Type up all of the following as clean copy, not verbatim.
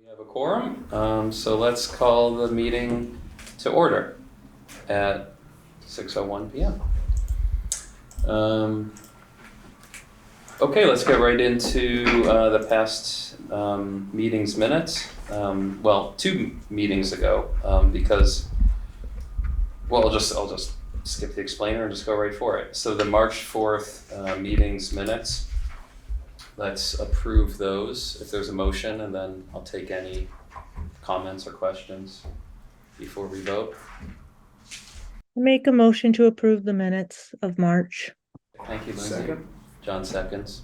We have a quorum, so let's call the meeting to order at 6:01 p.m. Okay, let's get right into the past meeting's minutes. Well, 2 meetings ago, because, well, I'll just skip the explainer and just go right for it. So the March 4th meeting's minutes, let's approve those if there's a motion, and then I'll take any comments or questions before we vote. Make a motion to approve the minutes of March. Thank you, Lindsay. Second. John seconds.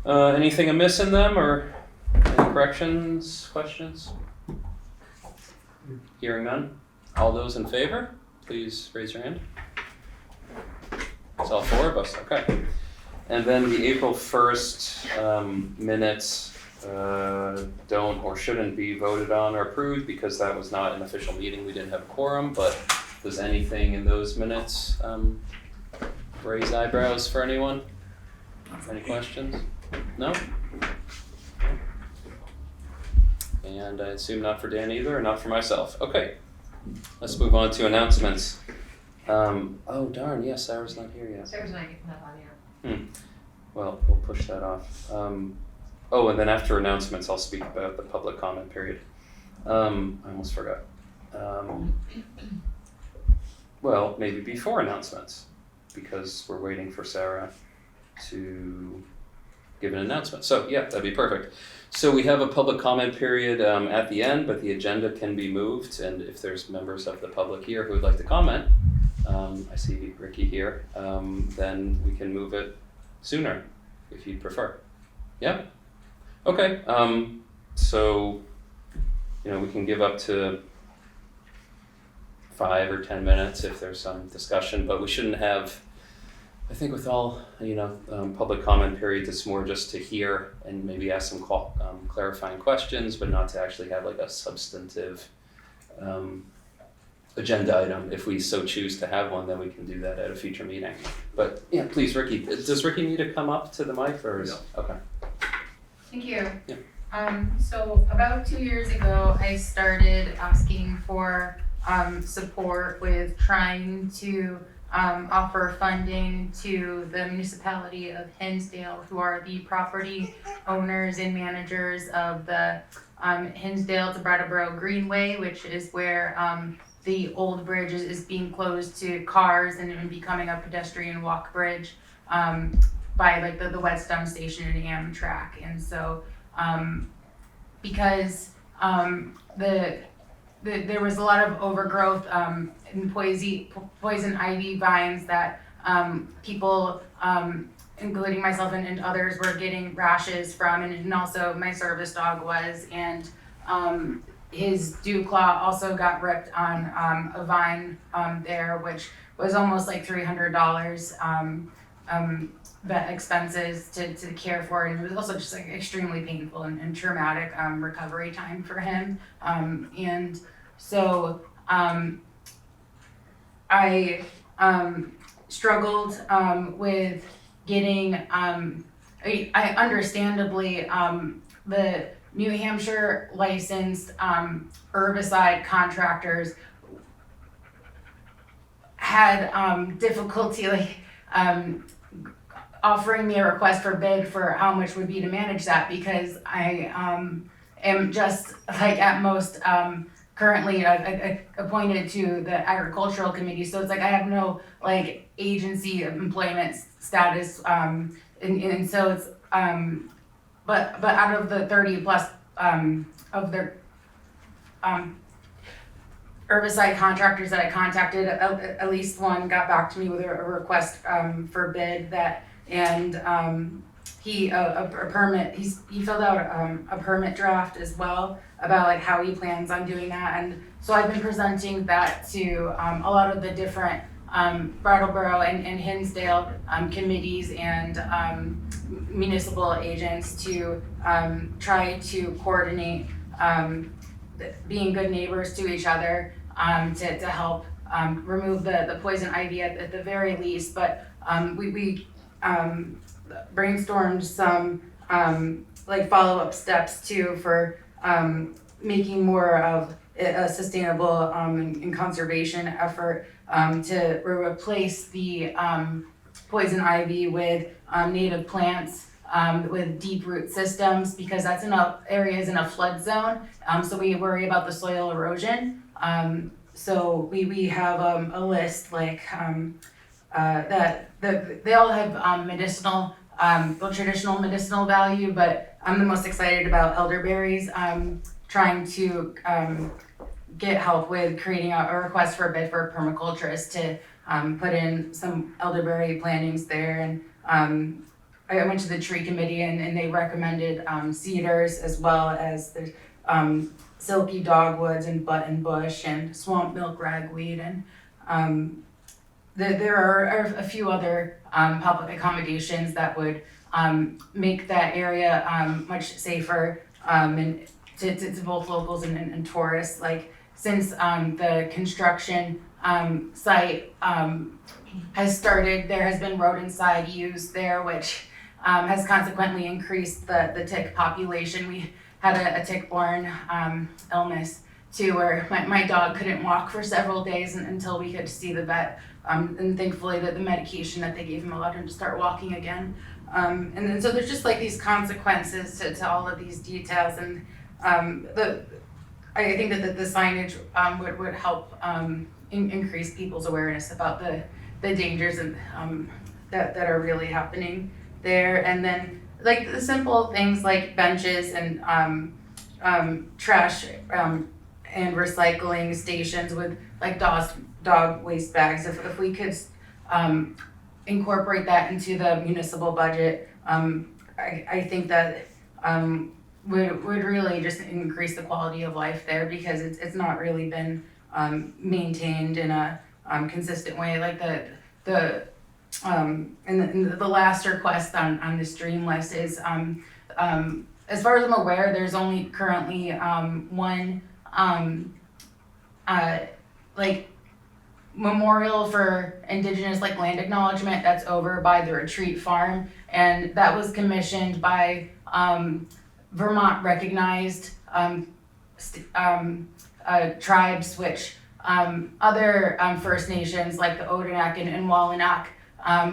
Anything amiss in them, or any corrections, questions? Hearing none. All those in favor, please raise your hand. It's all 4 of us, okay. And then the April 1st minutes don't or shouldn't be voted on or approved because that was not an official meeting. We didn't have a quorum, but does anything in those minutes raise eyebrows for anyone? Any questions? No? And I assume not for Dan either, or not for myself. Okay, let's move on to announcements. Oh darn, yes, Sarah's not here yet. Sarah's not on yet. Well, we'll push that off. Oh, and then after announcements, I'll speak about the public comment period. I almost forgot. Well, maybe before announcements, because we're waiting for Sarah to give an announcement. So yeah, that'd be perfect. So we have a public comment period at the end, but the agenda can be moved, and if there's members of the public here who would like to comment, I see Ricky here, then we can move it sooner if you'd prefer. Yeah? Okay, so, we can give up to 5 or 10 minutes if there's some discussion, but we shouldn't have, I think with all, public comment periods, it's more just to hear and maybe ask some clarifying questions, but not to actually have like a substantive agenda item. If we so choose to have one, then we can do that at a future meeting. But yeah, please, Ricky, does Ricky need to come up to the mic or is, No. Okay. Thank you. Yeah. So about 2 years ago, I started asking for support with trying to offer funding to the municipality of Hinsdale, who are the property owners and managers of the Hinsdale to Brattleboro Greenway, which is where the old bridge is being closed to cars and becoming a pedestrian walk bridge by like the Whetstone Station and Amtrak. And so because there was a lot of overgrowth and poison ivy vines that people, including myself and others, were getting rashes from, and also my service dog was, and his dew claw also got ripped on a vine there, which was almost like $300 vet expenses to care for, and it was also just like extremely painful and traumatic recovery time for him. And so I struggled with getting, I understandably, the New Hampshire licensed herbicide contractors had difficulty offering me a request for bid for how much would be to manage that, because I am just like at most currently appointed to the agricultural committee, so it's like I have no like agency of employment status, and so it's but out of the 30 plus of their herbicide contractors that I contacted, at least one got back to me with a request for bid that, and he filled out a permit draft as well about like how he plans on doing that. And so I've been presenting that to a lot of the different Brattleboro and Hinsdale committees and municipal agents to try to coordinate being good neighbors to each other to help remove the poison ivy at the very least. But we brainstormed some like follow-up steps too for making more of a sustainable and conservation effort to replace the poison ivy with native plants with deep root systems, because that's area is in a flood zone. So we worry about the soil erosion. So we have a list like that they all have medicinal, traditional medicinal value, but I'm the most excited about elderberries. Trying to get help with creating a request for a bid for a permaculturist to put in some elderberry plantings there. And I went to the tree committee and they recommended cedars, as well as there's silky dogwoods and button bush and swamp milk ragweed. And there are a few other public accommodations that would make that area much safer and to both locals and tourists. Like, since the construction site has started, there has been rodent use there, which has consequently increased the tick population. We had a tick-borne illness too, where my dog couldn't walk for several days until we could see the vet. And thankfully the medication that they gave him allowed him to start walking again. And then so there's just like these consequences to all of these details. And I think that the signage would help increase people's awareness about the dangers and that are really happening there. And then like the simple things like benches and trash and recycling stations with like dog waste bags. If we could incorporate that into the municipal budget, I think that would really just increase the quality of life there, because it's not really been maintained in a consistent way. Like the last request on this dream list is as far as I'm aware, there's only currently one like memorial for Indigenous like land acknowledgement that's over by the Retreat Farm, and that was commissioned by Vermont recognized tribes, which other First Nations like the Odanak and Wallanack,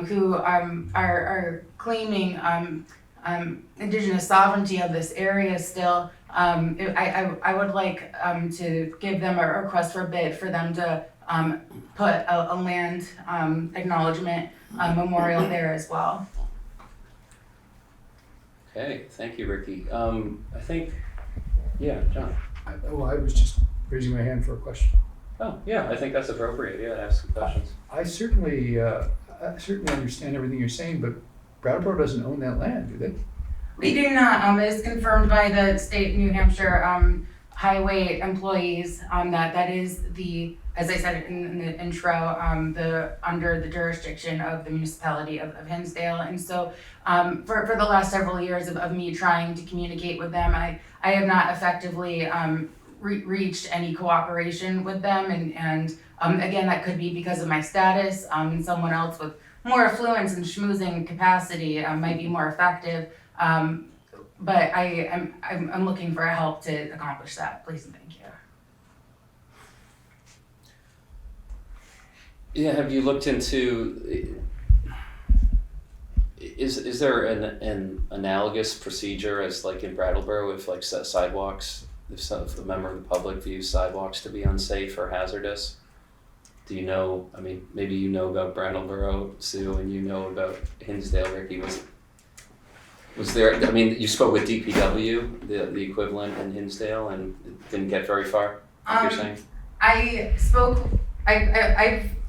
who are claiming Indigenous sovereignty of this area still. I would like to give them a request for a bid for them to put a land acknowledgement memorial there as well. Okay, thank you, Ricky. I think, yeah, John. I was just raising my hand for a question. Oh, yeah, I think that's appropriate. Yeah, ask some questions. I certainly understand everything you're saying, but Brattleboro doesn't own that land, do they? We do not. It is confirmed by the state New Hampshire highway employees that is the, as I said in the intro, under the jurisdiction of the municipality of Hinsdale. And so for the last several years of me trying to communicate with them, I have not effectively reached any cooperation with them. And again, that could be because of my status, and someone else with more affluence and schmoozing capacity might be more effective. But I'm looking for help to accomplish that. Please and thank you. Yeah, have you looked into, is there an analogous procedure as like in Brattleboro if like sidewalks, if a member of the public views sidewalks to be unsafe or hazardous? Do you know, I mean, maybe you know about Brattleboro, Sue, and you know about Hinsdale, Ricky. Was there, I mean, you spoke with DPW, the equivalent in Hinsdale, and it didn't get very far, like you're saying?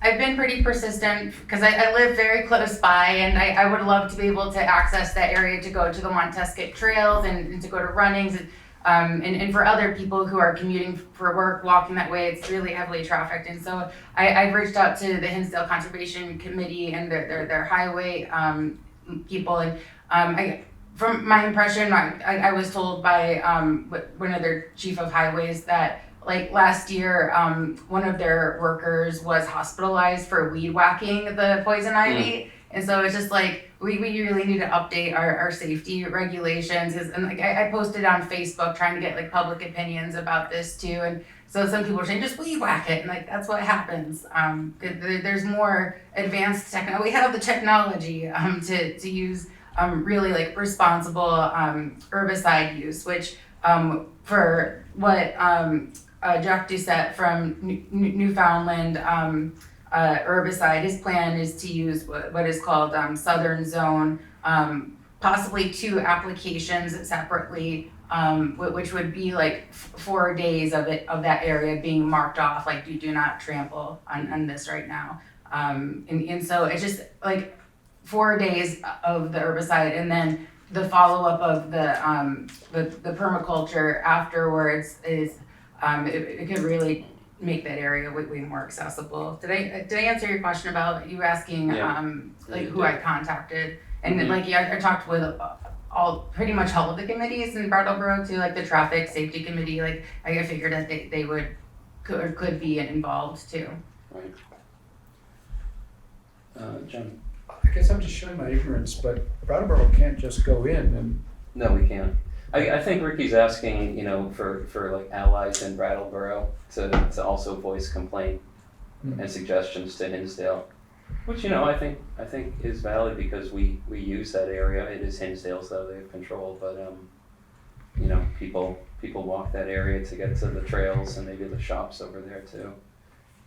I've been pretty persistent because I live very close by, and I would love to be able to access that area to go to the Montesquieu trails and to go to runnings, and for other people who are commuting for work, walking that way, it's really heavily trafficked. And so I've reached out to the Hinsdale Conservation Committee and their highway people, and from my impression, I was told by one of their chief of highways that like last year, one of their workers was hospitalized for weed whacking the poison ivy, And so it's just like, we really need to update our safety regulations. And like, I posted on Facebook trying to get like public opinions about this too. And so some people are saying, just weed whack it. And like, that's what happens. There's more advanced technology. We have the technology to use really like responsible herbicide use, which for what Jacques Doucette from Newfoundland herbicide, his plan is to use what is called Southern Zone, possibly 2 applications separately, which would be like 4 days of that area being marked off, like do not trample on this right now. And so it's just like 4 days of the herbicide, and then the follow-up of the permaculture afterwards is it could really make that area way more accessible. Did I answer your question about you asking like who I contacted? And then, like, yeah, I talked with pretty much all of the committees in Brattleboro too, like the traffic safety committee. Like I figured that they could be involved too. Right. Jen? I guess I'm just showing my ignorance, but Brattleboro can't just go in and, No, we can't. I think Ricky's asking, for like allies in Brattleboro to also voice complaint and suggestions to Hinsdale, which I think is valid because we use that area. It is Hinsdale's though, they have control, but people walk that area to get to the trails and maybe the shops over there too.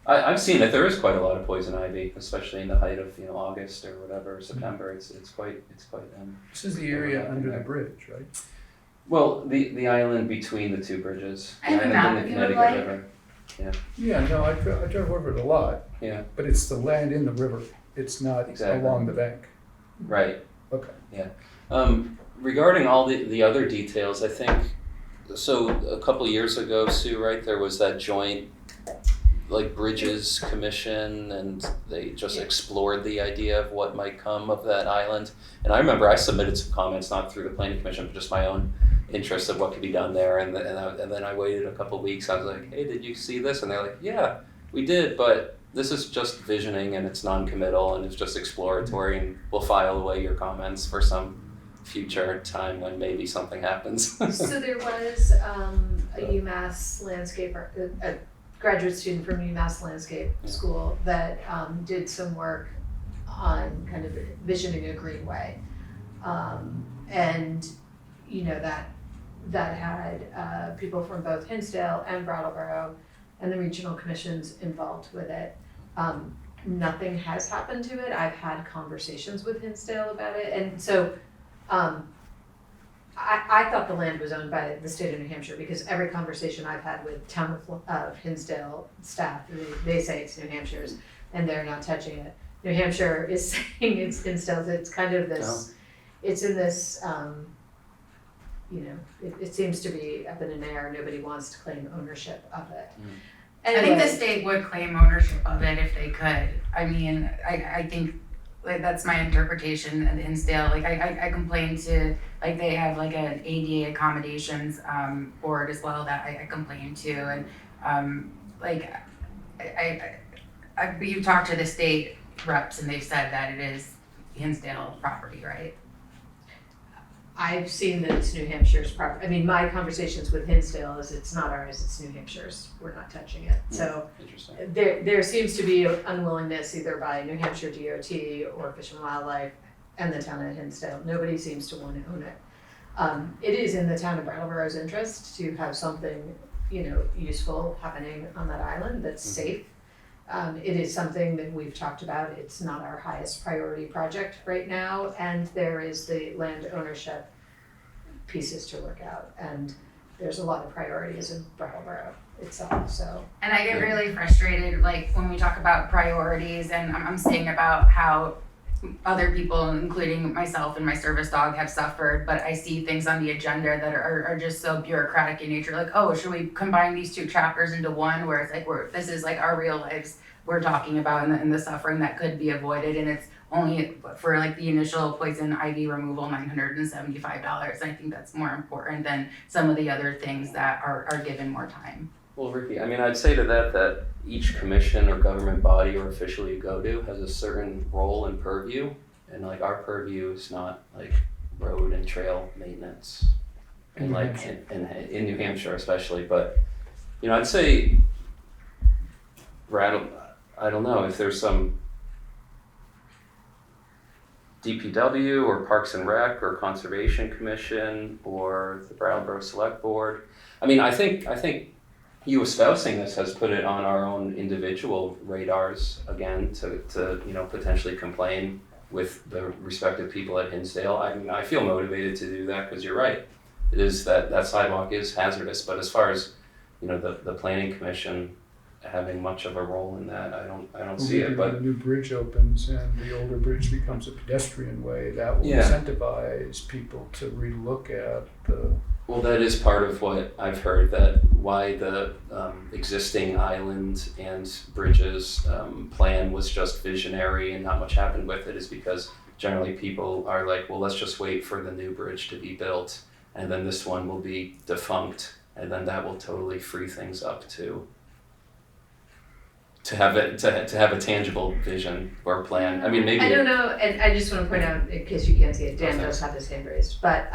I've seen it. There is quite a lot of poison ivy, especially in the height of August or whatever, September. It's quite. this is the area under the bridge, right? Well, the island between the 2 bridges, the And the island map, in the if you would Connecticut like. River. Yeah, no, I drive over it a lot, Yeah, but it's the land in the river. It's not Exactly. along the bank. right. Okay. Regarding all the other details, I think so. A couple years ago, Sue, right, there was that joint like bridges commission, and they just explored the idea of what might come of that island. And I remember I submitted some comments, not through the planning commission, but just my own interest of what could be done there. And then I waited a couple weeks. I was like, hey, did you see this? And they're like, yeah, we did, but this is just visioning and it's non-committal and it's just exploratory, and we'll file away your comments for some future time when maybe something happens. So there was a UMass landscape, a graduate student from UMass Landscape School that did some work on kind of visioning a greenway. And that had people from both Hinsdale and Brattleboro and the regional commissions involved with it. Nothing has happened to it. I've had conversations with Hinsdale about it, and so I thought the land was owned by the state of New Hampshire, because every conversation I've had with town of Hinsdale staff, they say it's New Hampshire's and they're not touching it. New Hampshire is saying it's Hinsdale's. It's kind of this, it's in this, it seems to be up in an air. Nobody wants to claim ownership of it. I think the state would claim ownership of it if they could. I mean, I think like that's my interpretation of Hinsdale. Like I complained to, like they have like an ADA accommodations board as well that I complained to, and you talked to the state reps and they've said that it is Hinsdale property, right? I've seen that it's New Hampshire's property. I mean, my conversations with Hinsdale is it's not ours, it's New Hampshire's. We're not touching it. So Interesting. there seems to be an unwillingness either by New Hampshire DOT or Fish and Wildlife and the town of Hinsdale. Nobody seems to want to own it. It is in the town of Brattleboro's interest to have something, useful happening on that island that's safe. It is something that we've talked about. It's not our highest priority project right now, and there is the land ownership pieces to work out, and there's a lot of priorities in Brattleboro itself, so. And I get really frustrated, like when we talk about priorities, and I'm saying about how other people, including myself and my service dog, have suffered, but I see things on the agenda that are just so bureaucratic in nature. Like, oh, should we combine these 2 chapters into one, where it's like this is like our real lives we're talking about, and the suffering that could be avoided, and it's only for like the initial poison ivy removal, $975. And I think that's more important than some of the other things that are given more time. Well, Ricky, I mean, I'd say to that each commission or government body or official you go to has a certain role and purview, and like our purview is not like road and trail maintenance, and New like Hampshire. in New Hampshire especially. But you know, I'd say I don't know if there's some DPW or Parks and Rec or Conservation Commission or the Brattleboro Select Board. I mean, I think you espousing this has put it on our own individual radars again to you know, potentially complain with the respective people at Hinsdale. I mean, I feel motivated to do that because you're right. It is that sidewalk is hazardous, but as far as, you know, the planning commission having much of a role in that, I don't see Maybe it. when But the new bridge opens and the older bridge becomes a pedestrian way, that will Yeah. incentivize people to relook at the. well, that is part of what I've heard, that why the existing island and bridges plan was just visionary and not much happened with it, is because generally people are like, well, let's just wait for the new bridge to be built, and then this one will be defunct, and then that will totally free things up to have a tangible vision or plan. I mean, maybe I don't know, and I just want to point out, in case you can't see it, Dan does have his hand raised, but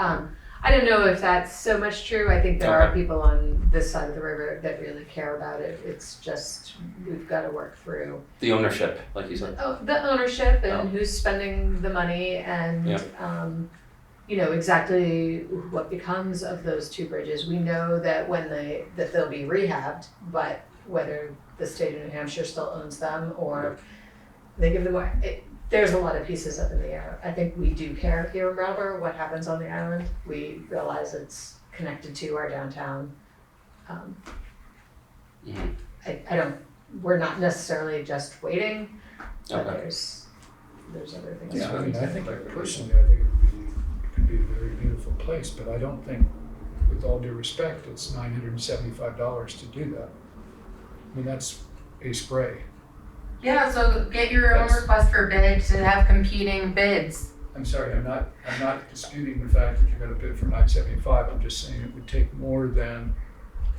I don't know if that's so much true. I think there are Okay. people on this side of the river that really care about it. It's just, we've got to work through the ownership, like you said. the ownership and Oh. who's spending the money and, Yeah. you know, exactly what becomes of those two bridges. We know that that they'll be rehabbed, but whether the state of New Hampshire still owns them or they give them away, there's a lot of pieces up in the air. I think we do care here in Brattleboro what happens on the island. We realize it's connected to our downtown. Mhm. We're not necessarily just waiting, but Okay. there's other things. Yeah, I we mean, need I to think work through. personally, I think it could be a very beautiful place, but I don't think, with all due respect, it's $975 to do that. I mean, that's a spray. Yeah, so get your own That's- request for bid to have competing bids. I'm sorry, I'm not disputing the fact that you're gonna bid for $975, I'm just saying it would take more than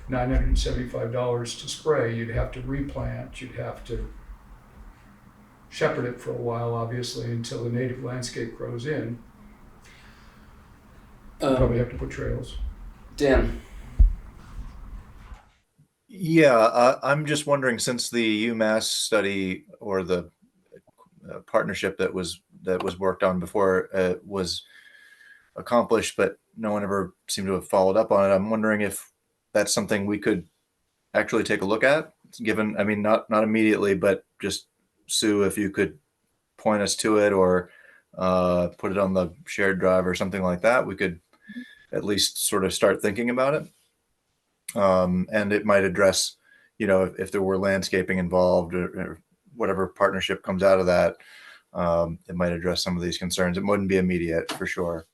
$975 to spray. You'd have to replant, you'd have to shepherd it for a while, obviously, until the native landscape grows in. You probably have to put trails. Dan. Yeah, I'm just wondering, since the UMass study or the partnership that was worked on before was accomplished, but no one ever seemed to have followed up on it. I'm wondering if that's something we could actually take a look at, given, I mean, not immediately, but just, Sue, if you could point us to it or put it on the shared drive or something like that, we could at least sort of start thinking about it. And it might address, you know, if there were landscaping involved or whatever partnership comes out of that, it might address some of these concerns. It wouldn't be immediate for sure.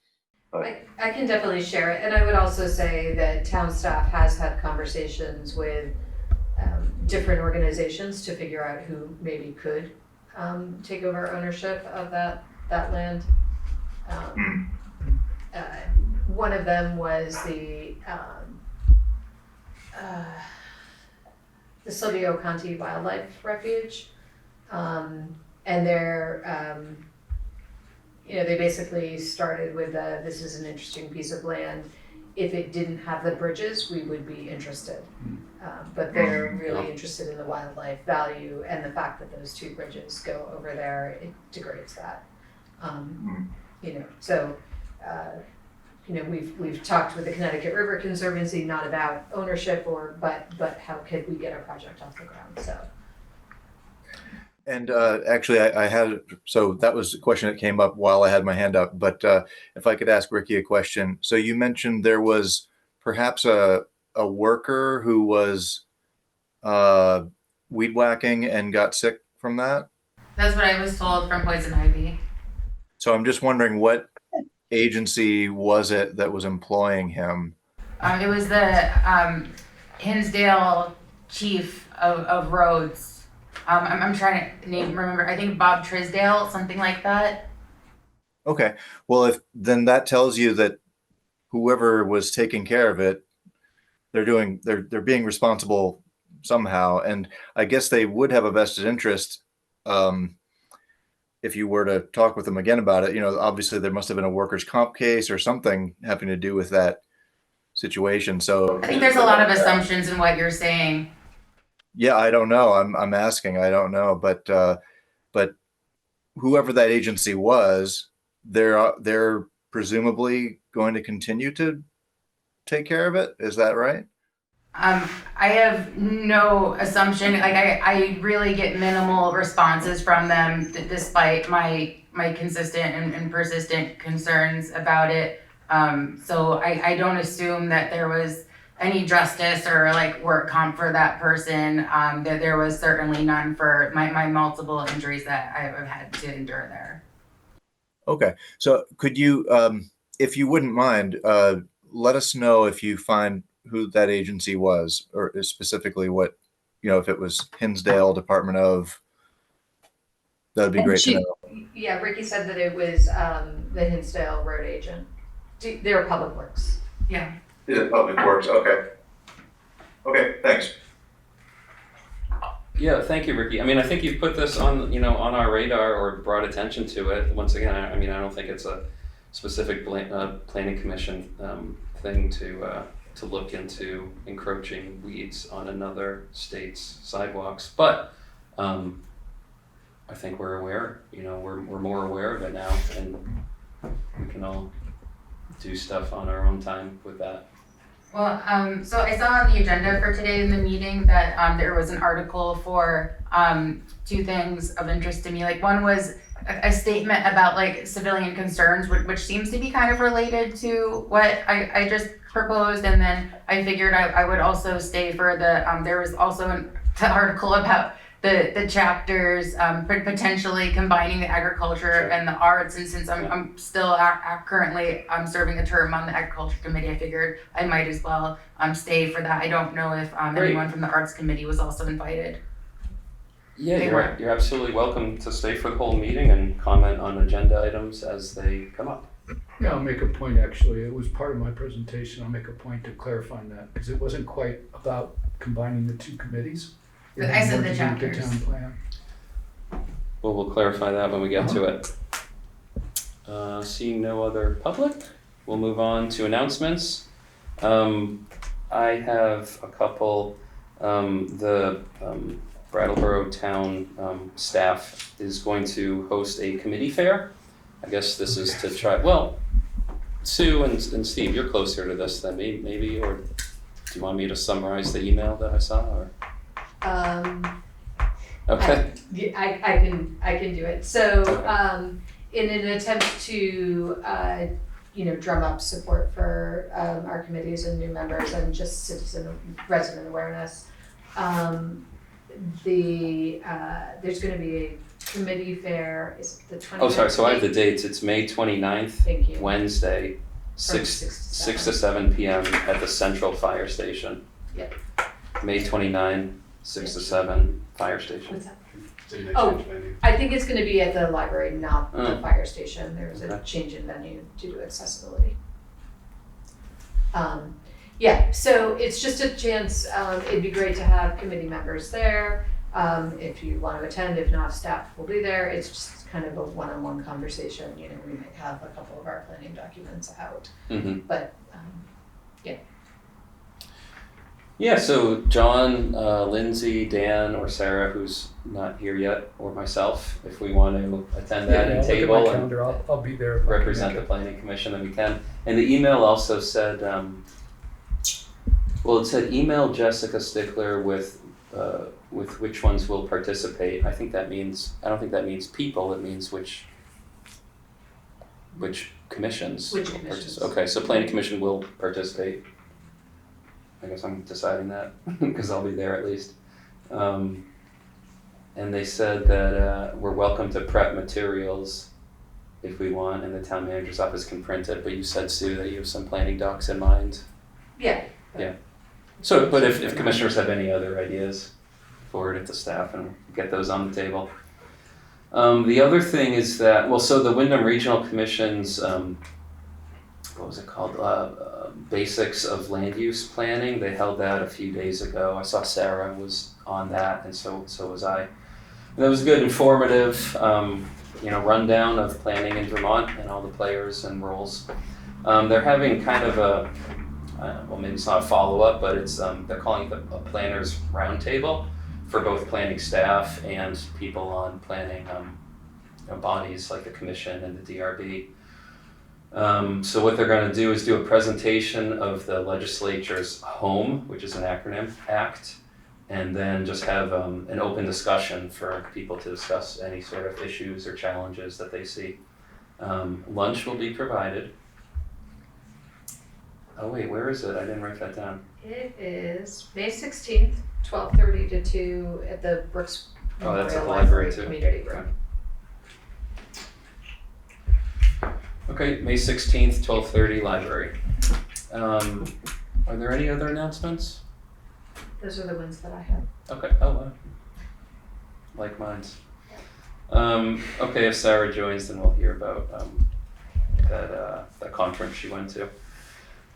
I can definitely share it, and I would also say that town staff has had conversations with different organizations to figure out who maybe could take over ownership of that land. One of them was the Silvio Conti Wildlife Refuge, and they're you know, they basically started with this is an interesting piece of land. If it didn't have the bridges, we would be interested. But they're really interested in the wildlife value and the fact that those two bridges go over there, it degrades that. You know, so you know, we've talked with the Connecticut River Conservancy, not about ownership but how could we get a project off the ground, so. And actually, I had, so that was a question that came up while I had my hand up. But if I could ask Ricky a question. So you mentioned there was perhaps a worker who was weed whacking and got sick from that. That's what I was told from Poison Ivy. So I'm just wondering, what agency was it that was employing him? It was the Hinsdale chief of roads. I'm trying to remember, I think Bob Trisdale, something like that. Okay. Well, if then that tells you that whoever was taking care of it, they're being responsible somehow. And I guess they would have a vested interest if if you were to talk with them again about it, you know, obviously there must have been a workers' comp case or something having to do with that situation. So I think there's a lot of assumptions in what you're saying. yeah, I don't know. I'm asking. I don't know, but whoever that agency was, they're presumably going to continue to take care of it. Is that right? I have no assumption. Like I really get minimal responses from them, despite my consistent and persistent concerns about it. So I don't assume that there was any justice or like work comp for that person. That there was certainly none for my multiple injuries that I've had to endure there. Okay. So could you, if you wouldn't mind, let us know if you find who that agency was, or specifically what, you know, if it was Hinsdale Department of, that'd be And great to know. Yeah, Ricky said that it was the Hinsdale road agent. They're Public Works. Yeah. Is it Public Works? Okay. Okay, thanks. Yeah, thank you, Ricky. I mean, I think you've put this on, you know, on our radar or brought attention to it. Once again, I mean, I don't think it's a specific planning commission thing to look into encroaching weeds on another state's sidewalks, but I think we're aware. You know, we're more aware of it now, and we can all do stuff on our own time with that. Well, so I saw on the agenda for today in the meeting that there was an article for two things of interest to me. Like one was a statement about like civilian concerns, which seems to be kind of related to what I just proposed. And then I figured I would also stay for the, there was also an article about the chapters potentially combining the agriculture and the arts, and since I'm still currently serving a term on the agriculture committee, I figured I might as well stay for that. I don't know if anyone from the arts committee was also invited. Yeah, you're absolutely welcome to stay for the whole meeting and comment on agenda items as they come up. Yeah, I'll make a point, actually. It was part of my presentation. I'll make a point to clarifying that, because it wasn't quite about combining the two committees. It I had said more the to do with chapters. The town plan. Well, we'll clarify that when we get to it. Seeing no other public, we'll move on to announcements. I have a couple. The Brattleboro town staff is going to host a committee fair. I guess this is to try, well, Sue and Steve, you're closer to this than me, maybe, or do you want me to summarize the email that I saw, or? Okay. I can do it. So in an attempt to drum up support for our committees and new members and just resident awareness, there's going to be a committee fair. Is it the 29th? Oh, sorry. So I have the dates. It's May 29th, Thank you. Wednesday, From 6 to 7 p.m. at the Central Fire Station. Yep. May 29, 6 to 7, Fire Station. What's that? Oh, I think it's going to be at the library, not the fire station. There was a change in venue due to accessibility. Yeah, so it's just a chance. It'd be great to have committee members there. If you want to attend, if not, staff will be there. It's just kind of a one-on-one conversation. You know, we might have a couple of our planning documents out, but yeah. Yeah, so John, Lindsay, Dan, or Sarah, who's not here yet, or myself, if we want to attend that and I'll look at my table and calendar. I'll be there. If I can represent make the it. planning commission, then we can. And the email also said, well, it said email Jessica Stickler with which ones will participate. I think that means, I don't think that means people, it means which commissions. Which will commissions. Okay, so planning commission will participate. I guess I'm deciding that because I'll be there at least. And they said that we're welcome to prep materials if we want, and the town manager's office can print it, but you said, Sue, that you have some planning docs in mind. Yeah. Yeah. So, but if commissioners have any other ideas, forward it to staff and get those on the table. The other thing is that, well, so the Wyndham Regional Commission's, what was it called? Basics of Land Use Planning. They held that a few days ago. I saw Sarah was on that, and so was I. And that was good, informative. rundown of planning in Vermont and all the players and roles. They're having kind of a, well, maybe it's not a follow-up, but it's they're calling it a planners roundtable for both planning staff and people on planning bodies like the commission and the DRB. So what they're going to do is do a presentation of the legislature's HOME, which is an acronym, ACT, and then just have an open discussion for people to discuss any sort of issues or challenges that they see. Lunch will be provided. Oh wait, where is it? I didn't write that down. It is May 16th, 12:30 to 2 at the Brooks Oh, that's at the Memorial library too. Community Room. Okay, May 16th, 12:30, library. Are there any other announcements? Those are the ones that I have. Okay, oh wow. Like mine. Okay, if Sarah joins, then we'll hear about that conference she went to.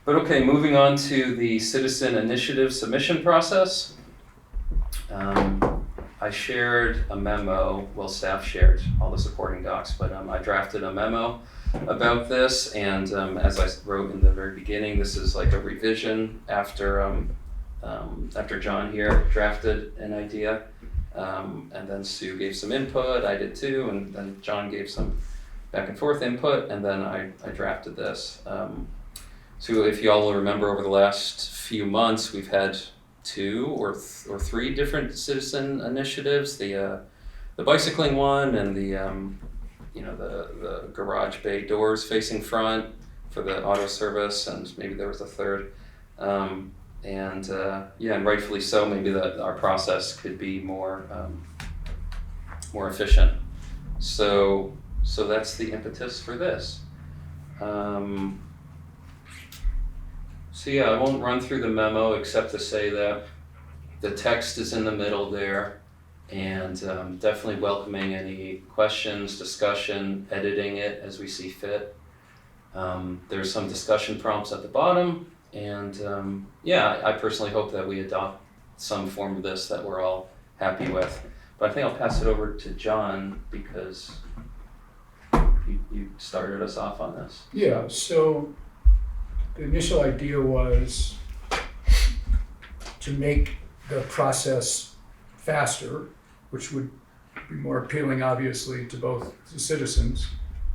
But okay, moving on to the citizen initiative submission process. I shared a memo, well, staff shared all the supporting docs, but I drafted a memo about this, and as I wrote in the very beginning, this is like a revision after John here drafted an idea, and then Sue gave some input, I did too, and then John gave some back and forth input, and then I drafted this. So if you all will remember, over the last few months, we've had 2 or 3 different citizen initiatives, the bicycling one and the garage bay doors facing front for the auto service, and maybe there was a third. And rightfully so, maybe our process could be more efficient. So that's the impetus for this. I won't run through the memo except to say that the text is in the middle there, and definitely welcoming any questions, discussion, editing it as we see fit. There's some discussion prompts at the bottom, and I personally hope that we adopt some form of this that we're all happy with. But I think I'll pass it over to John because you started us off on this. Yeah, so the initial idea was to make the process faster, which would be more appealing, obviously, to both the citizens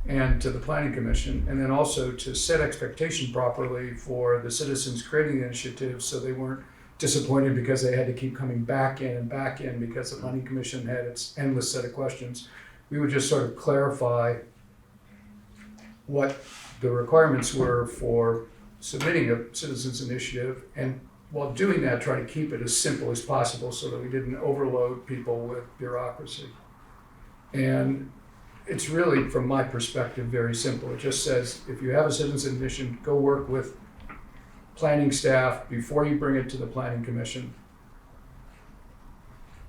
and to the Planning Commission, and then also to set expectation properly for the citizens creating the initiative so they weren't disappointed because they had to keep coming back in because the Planning Commission had its endless set of questions. We would just sort of clarify what the requirements were for submitting a citizens initiative, and while doing that, try to keep it as simple as possible so that we didn't overload people with bureaucracy. And it's really, from my perspective, very simple. It just says, if you have a citizens initiative, go work with planning staff before you bring it to the Planning Commission.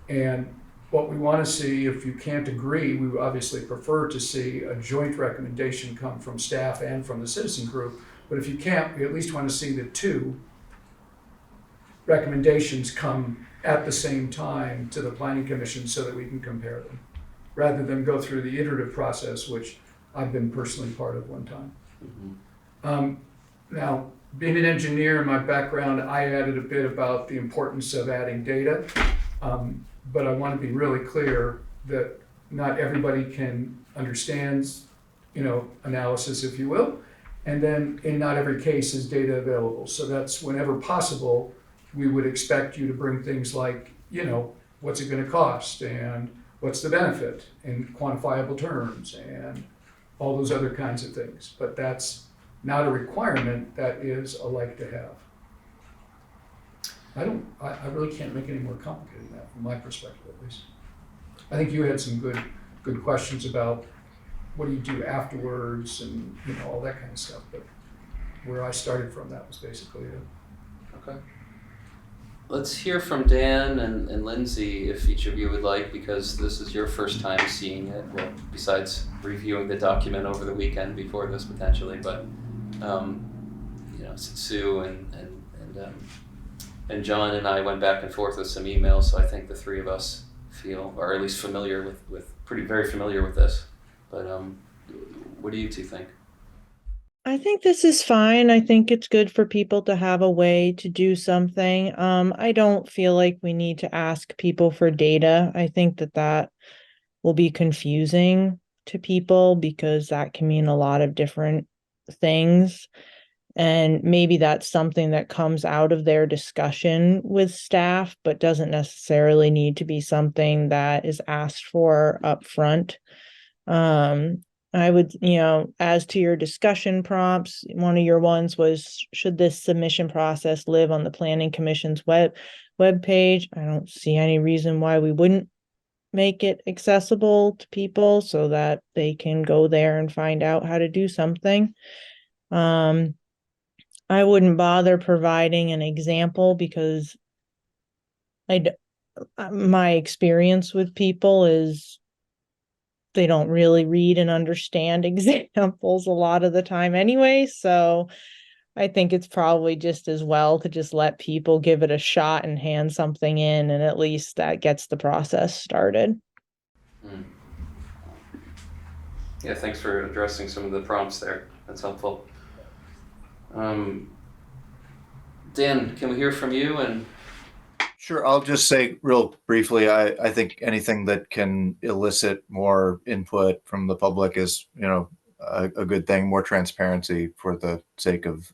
And what we want to see, if you can't agree, we would obviously prefer to see a joint recommendation come from staff and from the citizen group. But if you can't, we at least want to see the 2 recommendations come at the same time to the Planning Commission so that we can compare them, rather than go through the iterative process, which I've been personally part of one time. Mm-hmm. Now, being an engineer in my background, I added a bit about the importance of adding data, but I want to be really clear that not everybody can understand, analysis, if you will. And then in not every case is data available. So that's whenever possible, we would expect you to bring things like, what's it going to cost and what's the benefit in quantifiable terms and all those other kinds of things. But that's not a requirement, that is a like to have. I really can't make it any more complicated than that from my perspective at least. I think you had some good questions about what do you do afterwards and all that kind of stuff, but where I started from, that was basically it. Okay. Let's hear from Dan and Lindsay if each of you would like, because this is your first time seeing it, well, besides reviewing the document over the weekend before this potentially, but Sue and John and I went back and forth with some emails, so I think the 3 of us feel, or at least familiar with very familiar with this. But what do you two think? I think this is fine. I think it's good for people to have a way to do something. I don't feel like we need to ask people for data. I think that will be confusing to people because that can mean a lot of different things. And maybe that's something that comes out of their discussion with staff, but doesn't necessarily need to be something that is asked for upfront. I would, as to your discussion prompts, one of your ones was, should this submission process live on the Planning Commission's web page? I don't see any reason why we wouldn't make it accessible to people so that they can go there and find out how to do something. I wouldn't bother providing an example because my experience with people is they don't really read and understand examples a lot of the time anyway. So I think it's probably just as well to just let people give it a shot and hand something in, and at least that gets the process started. Yeah, thanks for addressing some of the prompts there. That's helpful. Dan, can we hear from you? And Sure. I'll just say real briefly, I think anything that can elicit more input from the public is, a good thing, more transparency for the sake of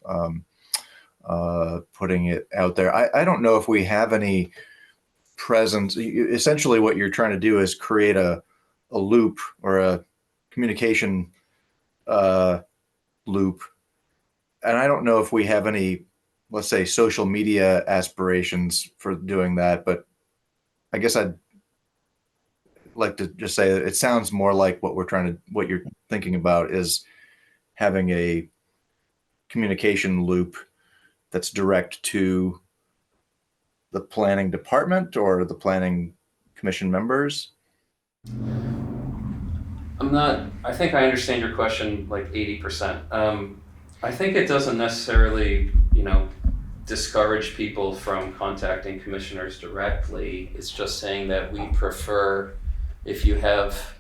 putting it out there. I don't know if we have any presence. Essentially, what you're trying to do is create a loop or a communication loop. And I don't know if we have any, let's say, social media aspirations for doing that, but I guess I'd like to just say that it sounds more like what you're thinking about is having a communication loop that's direct to the planning department or the planning commission members. I think I understand your question like 80%. I think it doesn't necessarily, discourage people from contacting commissioners directly. It's just saying that we prefer if you have,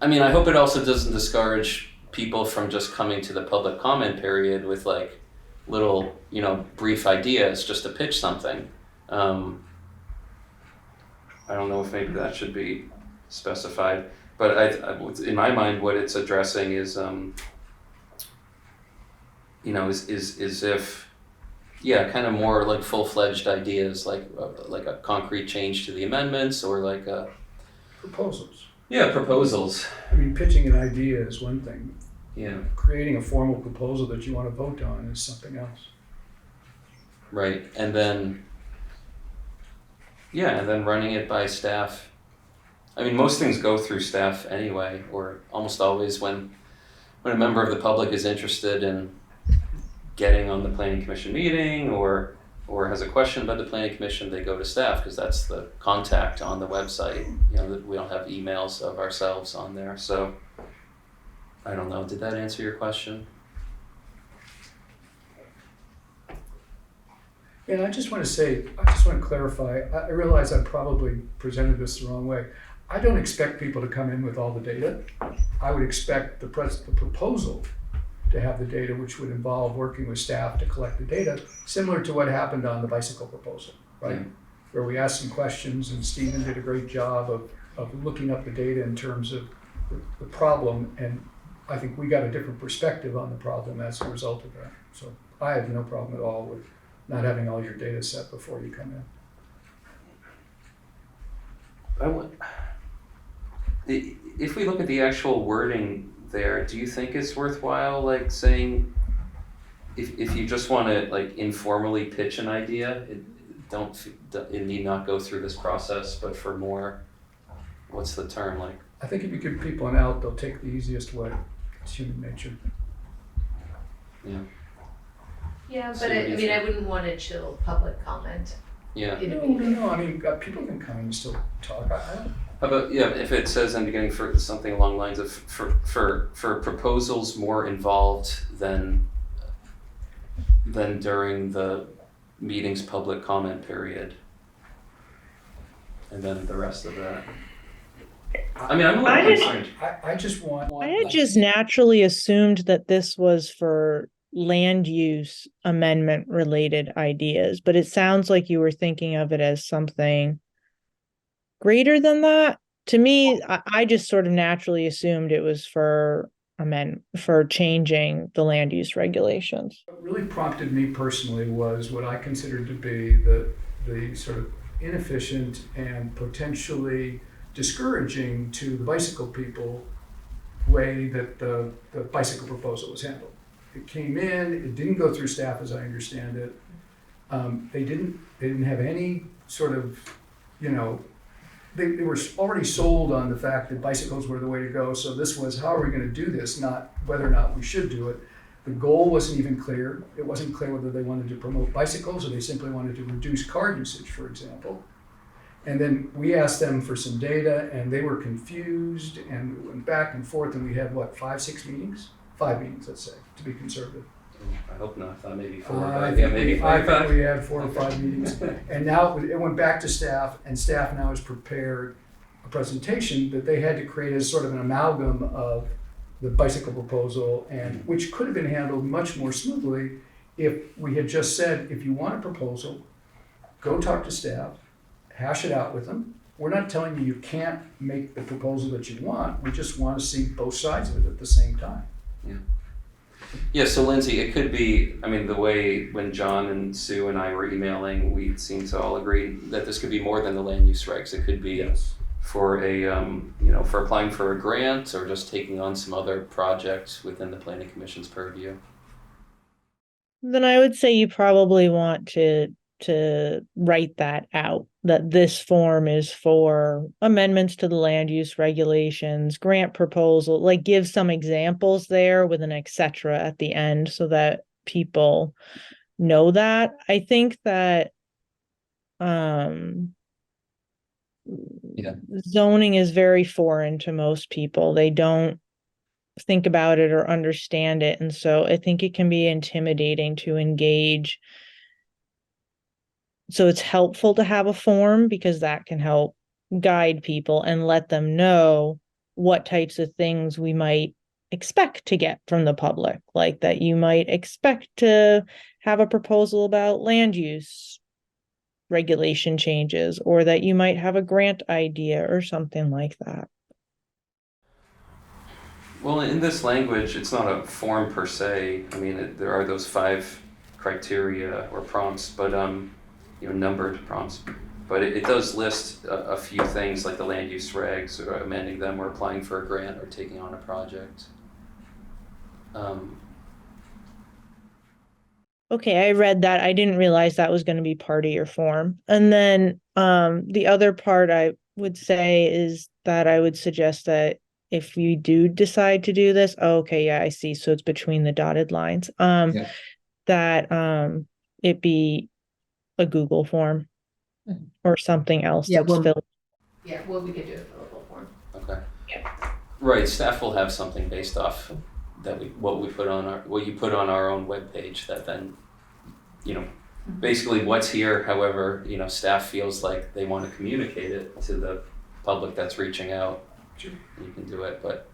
I hope it also doesn't discourage people from just coming to the public comment period with like little, brief ideas just to pitch something. I don't know if maybe that should be specified, but I in my mind, what it's addressing is, is if, kind of more like full-fledged ideas, like a concrete change to the amendments or like a Proposals. proposals. Pitching an idea is one thing. Yeah, Creating a formal proposal that you want to vote on is something else. right. And then running it by staff. Most things go through staff anyway, or almost always when a member of the public is interested in getting on the planning commission meeting or has a question about the planning commission, they go to staff because that's the contact on the website. We don't have emails of ourselves on there. So I don't know. Did that answer your question? And I just want to clarify, I realize I probably presented this the wrong way. I don't expect people to come in with all the data. I would expect the proposal to have the data, which would involve working with staff to collect the data, similar to what happened on the bicycle proposal, right? Yeah. Where we asked some questions and Stephen did a great job of looking up the data in terms of the problem, and I think we got a different perspective on the problem as a result of that. So I have no problem at all with not having all your data set before you come in. If we look at the actual wording there, do you think it's worthwhile, like saying, if you just want to like informally pitch an idea, it need not go through this process, but for more, what's the term like? I think if you give people an out, they'll take the easiest way. It's human nature. Yeah. Yeah, So but what do you think? I wouldn't want to chill public comment. Yeah. No, people can come and still talk. I don't. How about, if it says in the beginning for something along the lines of for proposals more involved than during the meeting's public comment period, and then the rest of that. I mean, I'm a little I had- concerned. I just want. I had just naturally assumed that this was for land use amendment related ideas, but it sounds like you were thinking of it as something greater than that. To me, I just sort of naturally assumed it was for changing the land use regulations. What really prompted me personally was what I considered to be the sort of inefficient and potentially discouraging to the bicycle people way that the bicycle proposal was handled. It came in, it didn't go through staff as I understand it. They didn't have any sort of, you know, they were already sold on the fact that bicycles were the way to go. So this was, how are we going to do this, not whether or not we should do it. The goal wasn't even clear. It wasn't clear whether they wanted to promote bicycles or they simply wanted to reduce car usage, for example. And then we asked them for some data and they were confused and we went back and forth and we had what, 5 meetings, let's say, to be conservative. I hope not. I thought maybe 4, I but yeah, think maybe I 5. think we had 4 or 5 meetings. And now it went back to staff and staff now has prepared a presentation that they had to create as sort of an amalgam of the bicycle proposal, and which could have been handled much more smoothly if we had just said, if you want a proposal, go talk to staff, hash it out with them. We're not telling you can't make the proposal that you want. We just want to see both sides of it at the same time. Yeah, so Lindsay, it could be, I mean, the way when John and Sue and I were emailing, we seemed to all agree that this could be more than the land use regs. It could be for a, for applying for a grant or just taking on some other project within the Planning Commission's purview. Then I would say you probably want to write that out, that this form is for amendments to the land use regulations, grant proposal, like give some examples there with an et cetera at the end so that people know that. I think that zoning is very foreign to most people. They don't think about it or understand it. And so I think it can be intimidating to engage. So it's helpful to have a form because that can help guide people and let them know what types of things we might expect to get from the public, like that you might expect to have a proposal about land use regulation changes, or that you might have a grant idea or something like that. Well, in this language, it's not a form per se. I mean, there are those 5 criteria or prompts, but numbered prompts. But it does list a few things like the land use regs, or amending them, or applying for a grant, or taking on a project. Okay, I read that. I didn't realize that was going to be part of your form. And then the other part I would say is that I would suggest that if you do decide to do this, okay, yeah, I see. So it's between the dotted lines. That it be a Google form or something else Yeah, that's filled. Yeah, well, we could do a fillable form. Okay. Yeah. Right. Staff will have something based off that what you put on our own webpage. That then, basically what's here. However, staff feels like they want to communicate it to the public that's reaching out. Sure. You can do it, but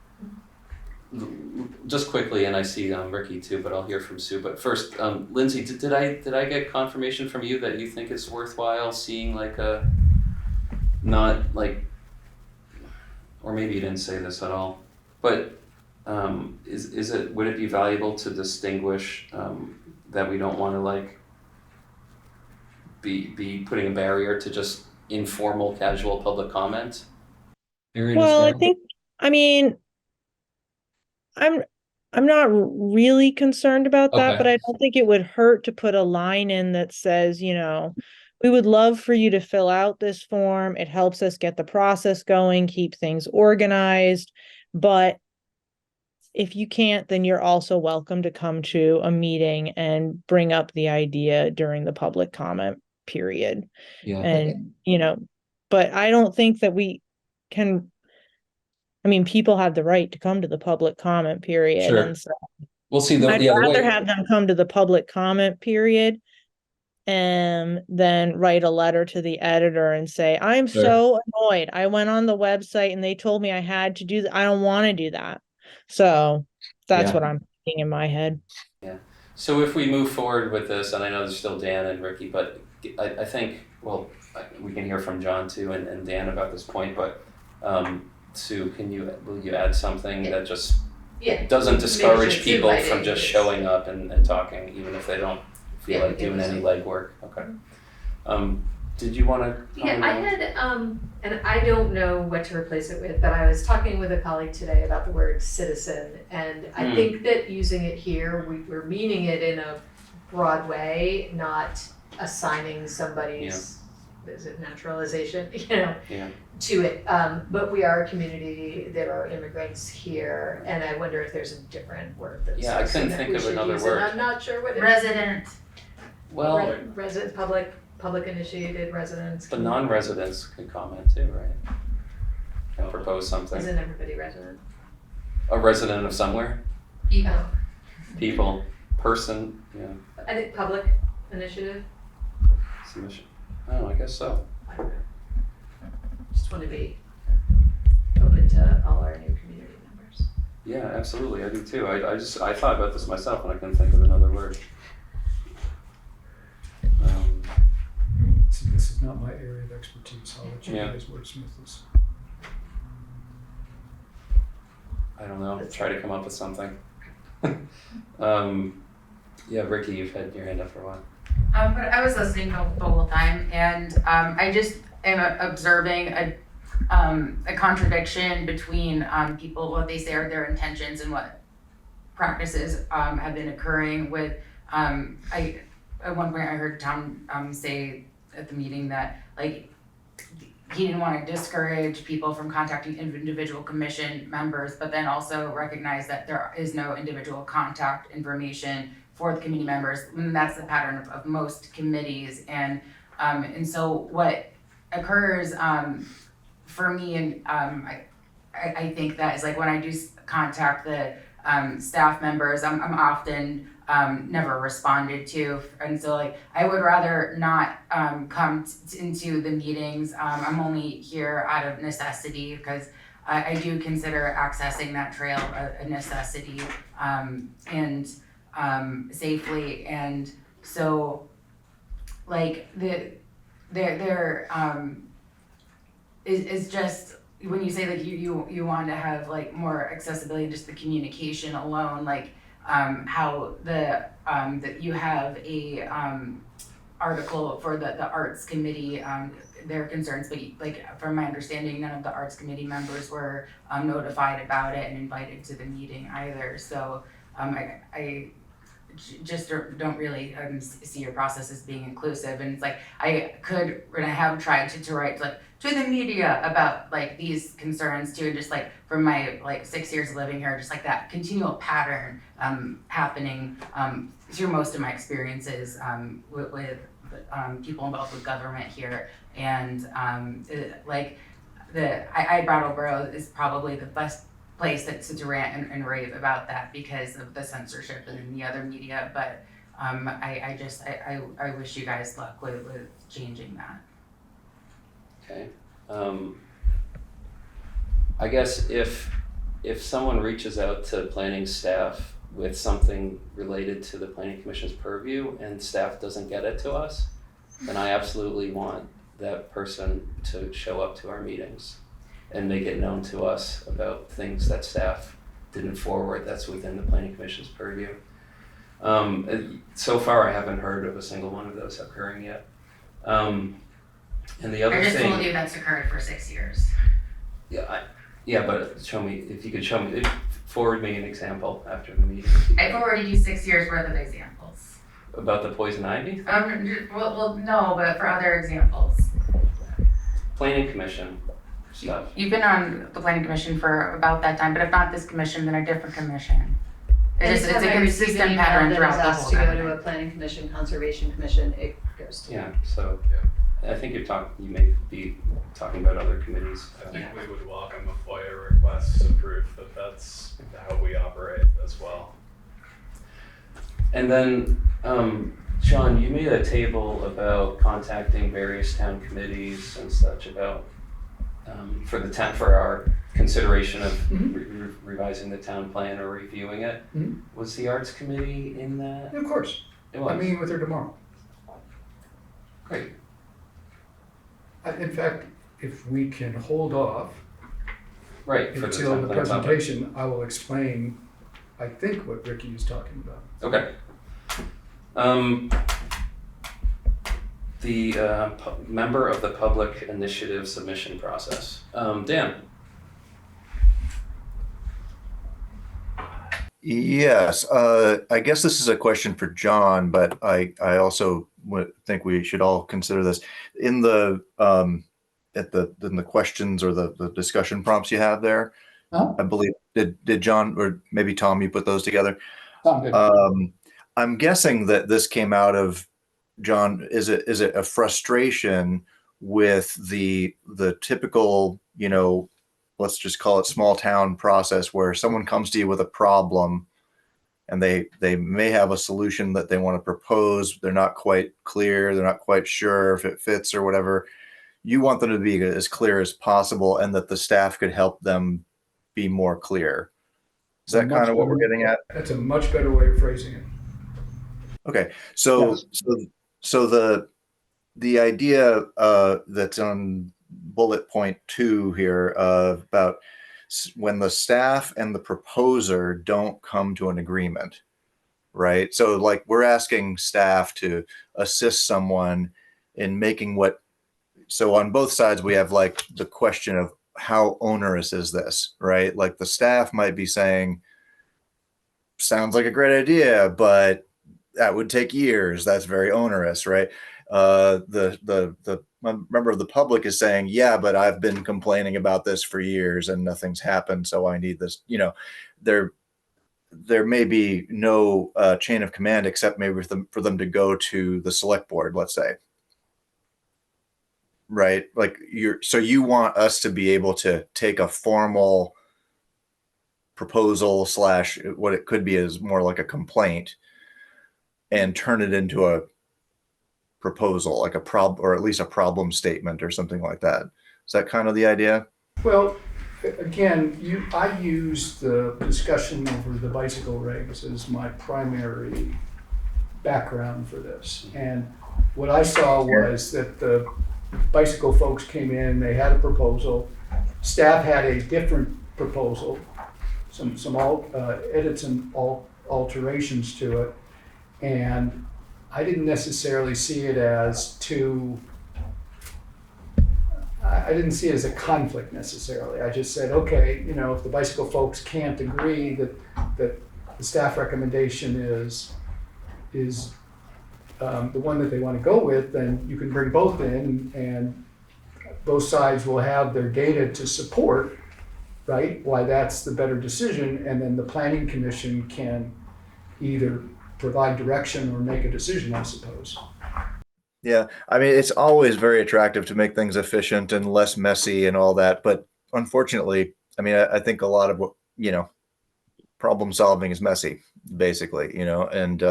just quickly, and I see Ricky too, but I'll hear from Sue. But first, Lindsay, did I get confirmation from you that you think it's worthwhile seeing like a, not like, or maybe you didn't say this at all, but would it be valuable to distinguish that we don't want to like be putting a barrier to just informal, casual public comment? Well, I'm not really concerned about that, but I don't think it would hurt to put a line in that says, we would love for you to fill out this form. It helps us get the process going, keep things organized. But if you can't, then you're also welcome to come to a meeting and bring up the idea during the public comment period. Yeah. And, but I don't think that we can. I mean, people have the right to come to the public comment period. Sure. And so We'll see. I'd rather have them come to the public comment period and then write a letter to the editor and say, I'm so annoyed. I went on the website and they told me I had to do that. I don't want to do that. So that's Yeah. what I'm thinking in my head. So if we move forward with this, and I know there's still Dan and Ricky, but I think, well, we can hear from John too and Dan about this point, but Sue, will you add something that just Yeah. doesn't Maybe discourage just people invite from it, just it's- showing up and talking, even if they don't feel Yeah, like we can doing do any so. legwork? Okay. Did you want to? Yeah, I had, and I don't know what to replace it with, but I was talking with a colleague today about the word citizen, and I think that using it here, we're meaning it in a broad way, not assigning somebody's, is it naturalization, Yeah. to it. But we are a community, there are immigrants here, and I wonder if there's a different word that's. Yeah, I couldn't think of another word. I'm not sure what it is. Resident. Well, Resident, public initiated residents. the non-residents could comment too, right? And propose something. Isn't everybody resident? A resident of somewhere, People. people, person, I think public initiative. submission. Oh, I guess so. I don't know. Just want to be open to all our new community members. Yeah, absolutely. I do too. I thought about this myself and I couldn't think of another word. See, this is not my area of expertise. I'll let you Yeah. guys wordsmith this. I don't know. Try to come up with something. Yeah, Ricky, you've had your hand up for a while. But I was listening the whole time, and I just am observing a contradiction between people, what they say are their intentions and what practices have been occurring with. At one point I heard Tom say at the meeting that like he didn't want to discourage people from contacting individual commission members, but then also recognize that there is no individual contact information for the committee members. And that's the pattern of most committees. And so what occurs for me, and I think that is like when I do contact the staff members, I'm often never responded to, and so like I would rather not come into the meetings. I'm only here out of necessity because I do consider accessing that trail a necessity and safely, and so like there is just when you say like you want to have like more accessibility, just the communication alone, like how that you have a article for the arts committee, their concerns, but like from my understanding, none of the arts committee members were notified about it and invited to the meeting either. So I just don't really see your process as being inclusive, and it's like I could and I have tried to write like to the media about like these concerns too, and just like from my like 6 years of living here, just like that continual pattern happening through most of my experiences with people involved with government here, and like Brattleboro is probably the best place to rant and rave about that because of the censorship and the other media, but I wish you guys luck with changing that. Okay. I guess if someone reaches out to planning staff with something related to the planning commission's purview and staff doesn't get it to us, then I absolutely want that person to show up to our meetings and make it known to us about things that staff didn't forward that's within the planning commission's purview. So far I haven't heard of a single one of those occurring yet. And the other I just thing, told you that's occurred for 6 years. but show me, if you could show me, forward me an example after the meeting. I've already used 6 years worth of examples. About the poison ivy? Well, no, but for other examples. Planning commission stuff. You've been on the planning commission for about that time, but if not this commission, then a different commission. It's a consistent pattern throughout the whole To go to government. a planning commission, conservation commission, it goes to. Yeah, so I think you may be talking about other committees. I think we would welcome a FOIA request to prove that that's how we operate as well. And then John, you made a table about contacting various town committees and such about, for the town, for our consideration of revising the town plan or reviewing it. Mhm. Was the Arts Committee in that? Of course, It was. I'm meeting with her tomorrow. Great. In fact, if we can hold off Right, for the until town the plan topic. presentation, I will explain, I think, what Ricky is talking about. Okay. The member of the public initiative submission process. Dan. Yes, I guess this is a question for John, but I also think we should all consider this in the in the questions or the discussion prompts you have there. Huh? I believe did John or maybe Tom, you put those together? Sound good. I'm guessing that this came out of John. Is it a frustration with the typical, let's just call it small town process where someone comes to you with a problem and they may have a solution that they want to propose. They're not quite clear. They're not quite sure if it fits or whatever. You want them to be as clear as possible and that the staff could help them be more clear. Is that kind of what we're getting at? That's a much better way of phrasing it. Okay. So, Yes. so the idea that's on bullet point 2 here about when the staff and the proposer don't come to an agreement, right? So like we're asking staff to assist someone in making so on both sides, we have like the question of how onerous is this, right? Like the staff might be saying, sounds like a great idea, but that would take years. That's very onerous, right? The member of the public is saying, yeah, but I've been complaining about this for years and nothing's happened. So I need this, there may be no chain of command except maybe for them to go to the select board, let's say. Right. Like so you want us to be able to take a formal proposal / what it could be is more like a complaint and turn it into a proposal, like or at least a problem statement or something like that. Is that kind of the idea? Well, again, I use the discussion over the bicycle regs as my primary background for this. And what I saw was that the bicycle folks came in, they had a proposal. Staff had a different proposal, some edits and alterations to it. And I didn't necessarily see it as I didn't see it as a conflict necessarily. I just said, okay, if the bicycle folks can't agree that the staff recommendation is the one that they want to go with, then you can bring both in and both sides will have their data to support, right, why that's the better decision, and then the planning commission can either provide direction or make a decision, I suppose. Yeah, I mean, it's always very attractive to make things efficient and less messy and all that. But unfortunately, I mean, I think a lot of what, problem solving is messy, basically, and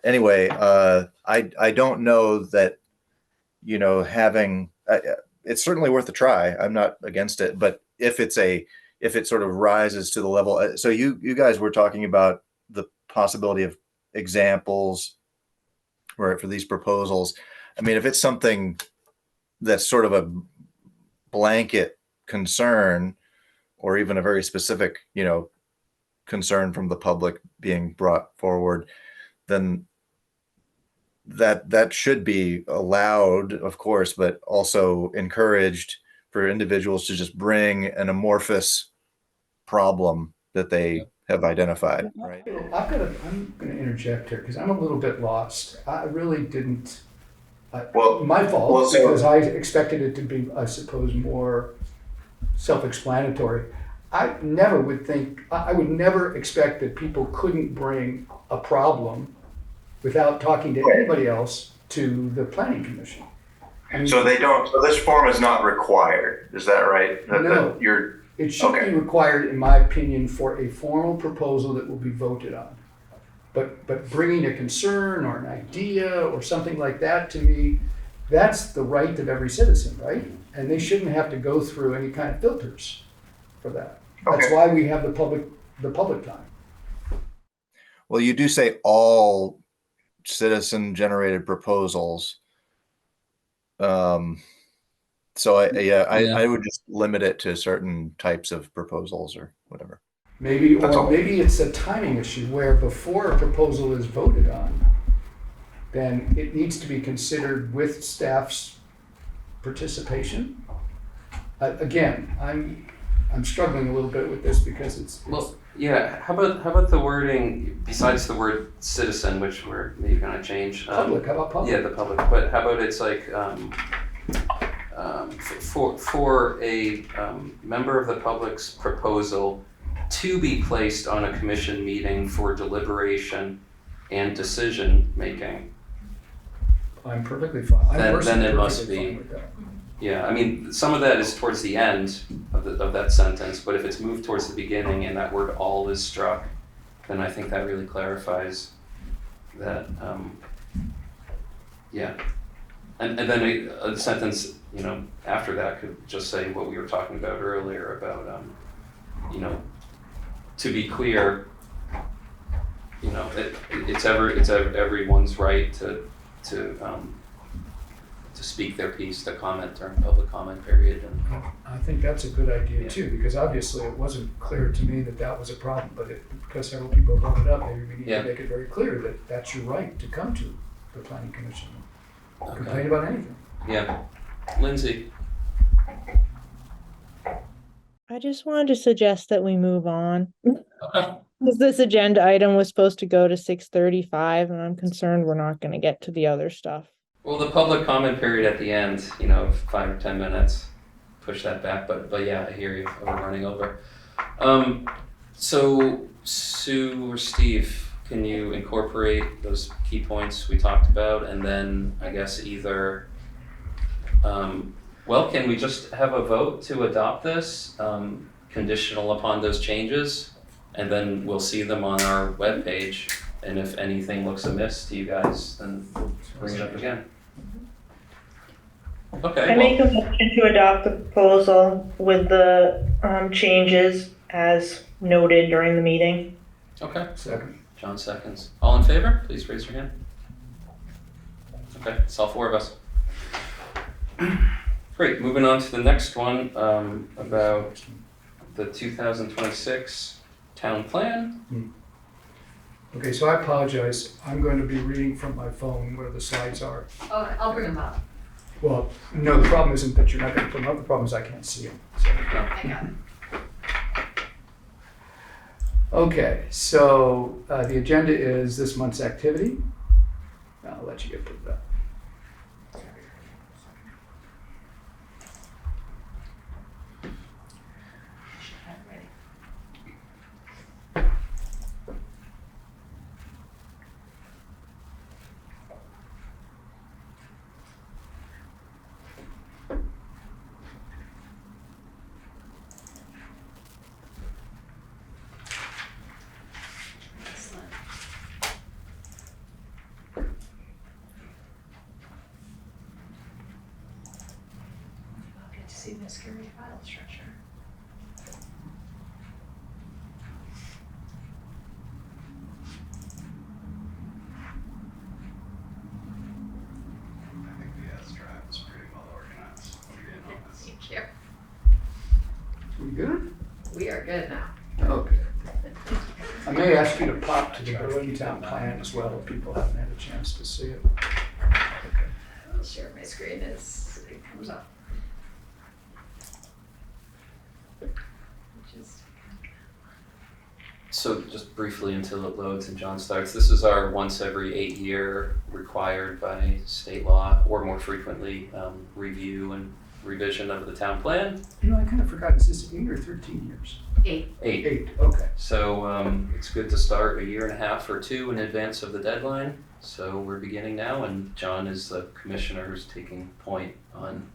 anyway, I don't know that, having, it's certainly worth a try. I'm not against it, but if it sort of rises to the level, so you guys were talking about the possibility of examples, right, for these proposals. I mean, if it's something that's sort of a blanket concern or even a very specific, concern from the public being brought forward, then that should be allowed, of course, but also encouraged for individuals to just bring an amorphous problem that they have identified, right? I'm going to interject here because I'm a little bit lost. I really didn't. Well, my fault, well, so- because I expected it to be, I suppose, more self-explanatory. I would never expect that people couldn't bring a problem without talking to anybody else to the planning commission. I mean, So this form is not required. Is that right? No. It should be required, in my opinion, for a formal proposal that will be voted on. But bringing a concern or an idea or something like that to me, that's the right of every citizen, right? And they shouldn't have to go through any kind of filters for that. That's Okay. why we have the public time. Well, you do say all citizen-generated proposals. So I would just limit it to certain types of proposals or whatever. Maybe, That's or all. maybe it's a timing issue where before a proposal is voted on, then it needs to be considered with staff's participation. Again, I'm struggling a little bit with this because it's Well, yeah, how about the wording, besides the word citizen, which we're maybe gonna change? public. How about public? Yeah, the public, but how about it's like, for a member of the public's proposal to be placed on a commission meeting for deliberation and decision-making. I'm perfectly fine. I'm Then personally it must perfectly be- fine with that. Yeah, I mean, some of that is towards the end of that sentence, but if it's moved towards the beginning and that word all is struck, then I think that really clarifies that, yeah. And then a sentence, after that could just say what we were talking about earlier about, to be clear, it's everyone's right to speak their piece, to comment during public comment period. And I think that's a good idea Yeah. too, because obviously it wasn't clear to me that that was a problem, but because several people brought it up, maybe we need Yeah. to make it very clear that that's your right to come to the planning commission. Complain okay. about anything. Yeah, Lindsay. I just wanted to suggest that we move on. Okay. Because this agenda item was supposed to go to 6:35, and I'm concerned we're not gonna get to the other stuff. Well, the public comment period at the end, 5 or 10 minutes, push that back. But yeah, I hear you. We're running over. So Sue or Steve, can you incorporate those key points we talked about, and then I guess either, can we just have a vote to adopt this, conditional upon those changes, and then we'll see them on our webpage, and if anything looks amiss to you guys, then we'll bring it up again. Okay. I make a motion to adopt the proposal with the changes as noted during the meeting. Okay. Second. John seconds. All in favor? Please raise your hand. Okay, it's all four of us. Great, moving on to the next one, about the 2026 town plan. Okay, so I apologize. I'm going to be reading from my phone where the slides are. Oh, I'll bring them up. Well, no, the problem isn't that you're not going to put them up. The problem is I can't see them. So. I got it. Okay, so the agenda is this month's activity. I'll let you get to that. Excellent. I'll get to see this scary file structure. I think the S drive is pretty well organized. Thank you. We good? We are good now. Okay. I may ask you to pop to the Berlin Town Plan as well if people haven't had a chance to see it. Okay. I'll share my screen as it comes up. Just So just briefly until it loads and John starts, this is our once every 8-year required by state law, or more frequently, review and revision of the town plan. I kind of forgot, is this 8 or 13 years? 8. 8, okay. So it's good to start a year and a half or two in advance of the deadline. So we're beginning now, and John is the commissioner who's taking point on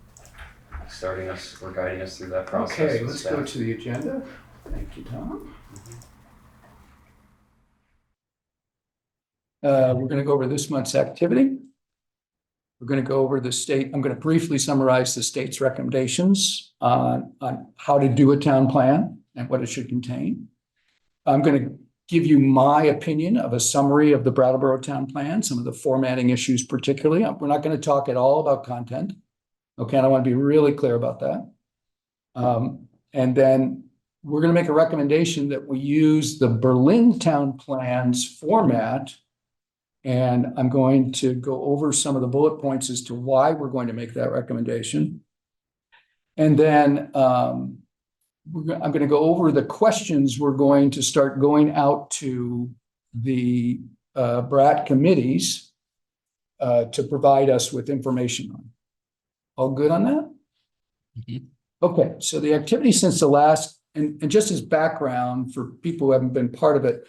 starting us or guiding us through that process. Okay, with let's staff. go to the agenda. Thank you, Tom. We're gonna go over this month's activity. We're gonna go over the state, I'm gonna briefly summarize the state's recommendations on how to do a town plan and what it should contain. I'm gonna give you my opinion of a summary of the Brattleboro Town Plan, some of the formatting issues particularly. We're not gonna talk at all about content. Okay, and I want to be really clear about that. And then we're going to make a recommendation that we use the Berlin Town Plan's format. And I'm going to go over some of the bullet points as to why we're going to make that recommendation. And then I'm going to go over the questions we're going to start going out to the BRAT committees to provide us with information on. All good on that? Mhm. Okay, so the activity since the last, and just as background for people who haven't been part of it,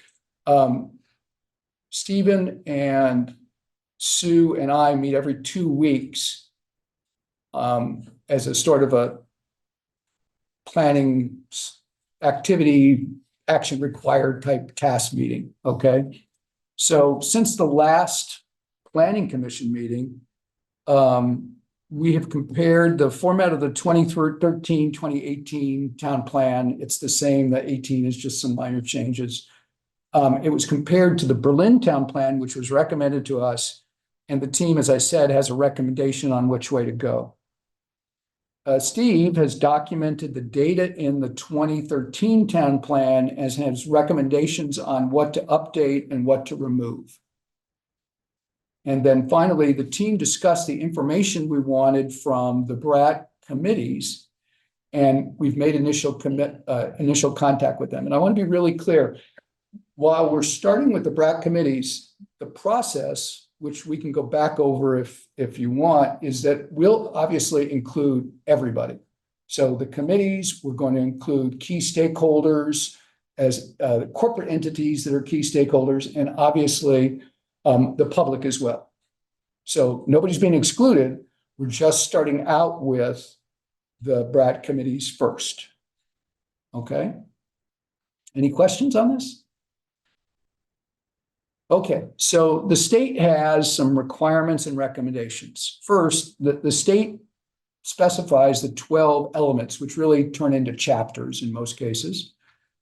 Stephen and Sue and I meet every 2 weeks as a sort of a planning activity, action required type task meeting, okay? So since the last planning commission meeting, we have compared the format of the 2013, 2018 town plan. It's the same, the 18 is just some minor changes. It was compared to the Berlin town plan, which was recommended to us. And the team, as I said, has a recommendation on which way to go. Steve has documented the data in the 2013 town plan as has recommendations on what to update and what to remove. And then finally, the team discussed the information we wanted from the BRAT committees, and we've made initial contact with them. And I want to be really clear, while we're starting with the BRAT committees, the process, which we can go back over if you want, is that we'll obviously include everybody. So the committees, we're going to include key stakeholders as corporate entities that are key stakeholders, and obviously the public as well. So nobody's being excluded. We're just starting out with the BRAT committees first. Okay. Any questions on this? Okay, so the state has some requirements and recommendations. First, the state specifies the 12 elements, which really turn into chapters in most cases,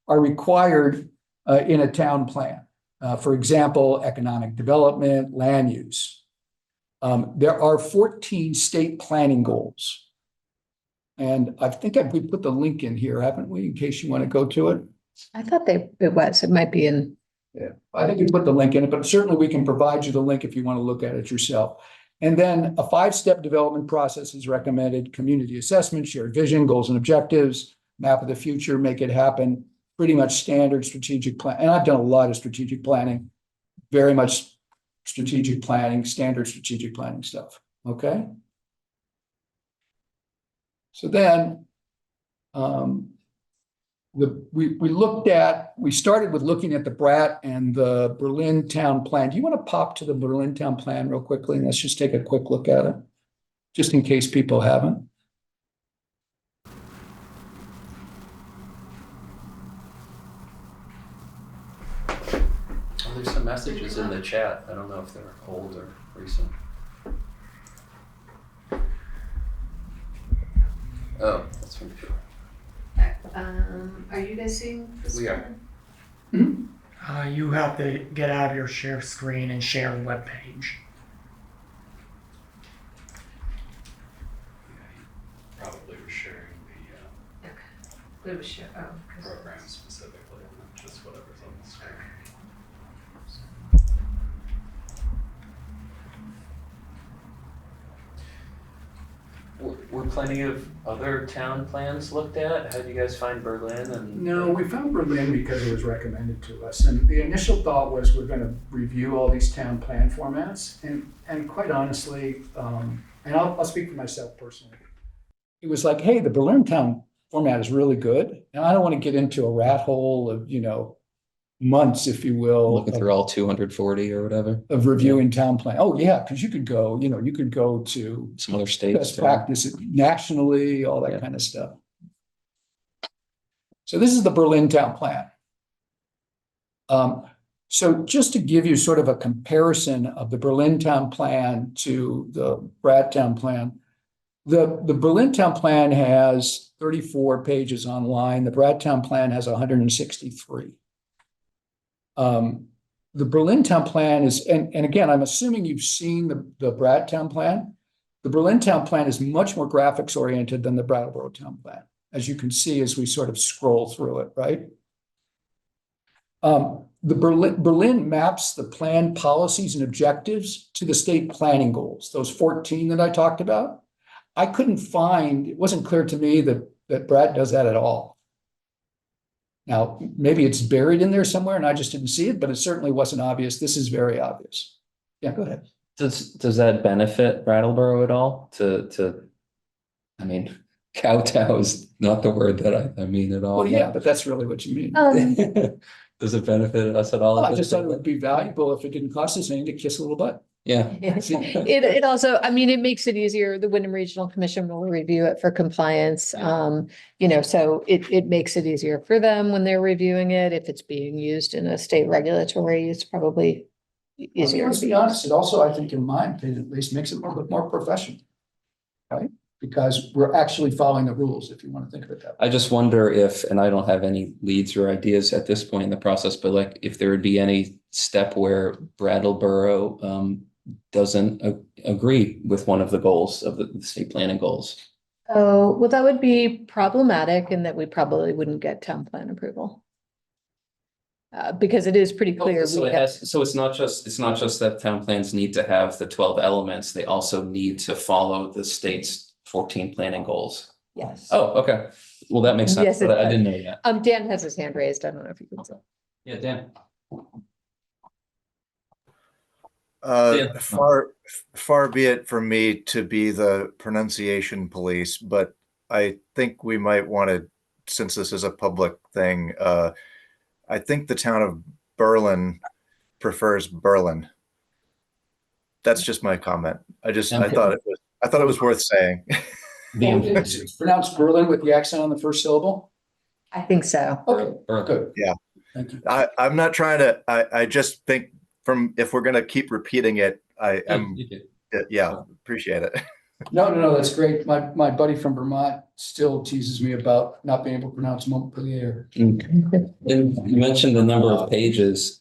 are required in a town plan. For example, economic development, land use. There are 14 state planning goals. And I think we put the link in here, haven't we, in case you want to go to it? I thought it might be in. Yeah, I think we put the link in it, but certainly we can provide you the link if you want to look at it yourself. And then a 5-step development process is recommended: community assessment, shared vision, goals and objectives, map of the future, make it happen. Pretty much standard strategic plan. And I've done a lot of strategic planning, very much strategic planning, standard strategic planning stuff. Okay. So then we started with looking at the BRAT and the Berlin town plan. Do you want to pop to the Berlin town plan real quickly? And let's just take a quick look at it, just in case people haven't. Well, there's some messages in the chat. I don't know if they're old or recent. Oh, that's from before. Are you guys seeing this? We are. You have to get out of your share screen and share a web page. Probably was sharing the It was share. Oh, program specifically, not just whatever's on the screen. Were plenty of other town plans looked at? How do you guys find Berlin? And No, we found Berlin because it was recommended to us. And the initial thought was we're going to review all these town plan formats. And quite honestly, and I'll speak for myself personally. It was like, hey, the Berlin town format is really good. And I don't want to get into a rat hole of, months, if you will. Looking through all 240 or whatever. Of reviewing town plan. Oh, yeah, because you could go to Some other states. best practice nationally, all that kind of stuff. So this is the Berlin town plan. So just to give you sort of a comparison of the Berlin Town Plan to the Brad Town Plan, the Berlin Town Plan has 34 pages online. The Brad Town Plan has 163. The Berlin Town Plan is, and again, I'm assuming you've seen the Brad Town Plan. The Berlin Town Plan is much more graphics oriented than the Brattleboro Town Plan, as you can see as we sort of scroll through it, right? The Berlin maps the plan policies and objectives to the state planning goals, those 14 that I talked about. I couldn't find, it wasn't clear to me that Brad does that at all. Now, maybe it's buried in there somewhere and I just didn't see it, but it certainly wasn't obvious. This is very obvious. Yeah, go ahead. Does that benefit Brattleboro at all? I mean, kowtow is not the word that I mean at all. Well, yeah, but that's really what you mean. Does it benefit us at all? Well, I just thought it would be valuable if it didn't cost us anything to kiss a little butt. Yeah. It also, I mean, it makes it easier. The Wyndham Regional Commission will review it for compliance. You know, so it makes it easier for them when they're reviewing it. If it's being used in a state regulatory, it's probably easier. Let's be honest, it also, I think, in my opinion, at least, makes it look more professional. Right? Because we're actually following the rules, if you want to think of it that way. I just wonder if, and I don't have any leads or ideas at this point in the process, but like if there would be any step where Brattleboro doesn't agree with one of the goals of the state planning goals. Oh, well, that would be problematic in that we probably wouldn't get town plan approval. Because it is pretty clear. So it's not just that town plans need to have the 12 elements, they also need to follow the state's 14 planning goals. Yes. Oh, okay. Well, that makes sense, Yes, it but I does. didn't know that. Dan has his hand raised. I don't know if you can say. Yeah, Dan. Far be it from me to be the pronunciation police, but I think we might want to, since this is a public thing, I think the town of Berlin prefers Berlin. That's just my comment. I thought it was worth saying. It's pronounced Berlin with the accent on the first syllable? I think so. Okay, good. Yeah. Thank you. I'm not trying to, I just think if we're going to keep repeating it, appreciate it. No, that's great. My buddy from Vermont still teases me about not being able to pronounce Montpellier. And you mentioned the number of pages.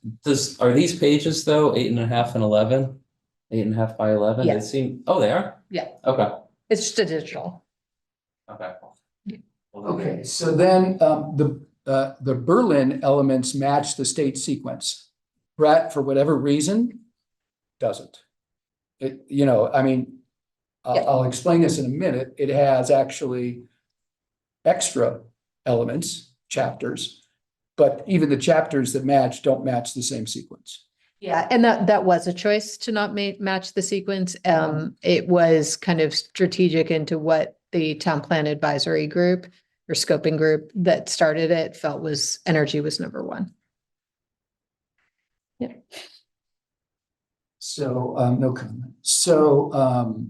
Are these pages though 8.5 and 11? 8.5 by 11? Yeah. They seem, oh, they are? Yeah. Okay. It's just a digital. Okay. Okay, so then the Berlin elements match the state sequence. Brett, for whatever reason, doesn't. I'll explain this in a minute. It has actually extra elements, chapters, but even the chapters that match don't match the same sequence. Yeah, and that was a choice to not match the sequence. It was kind of strategic into what the town plan advisory group or scoping group that started it felt was energy was number one. Yeah. So no comment. So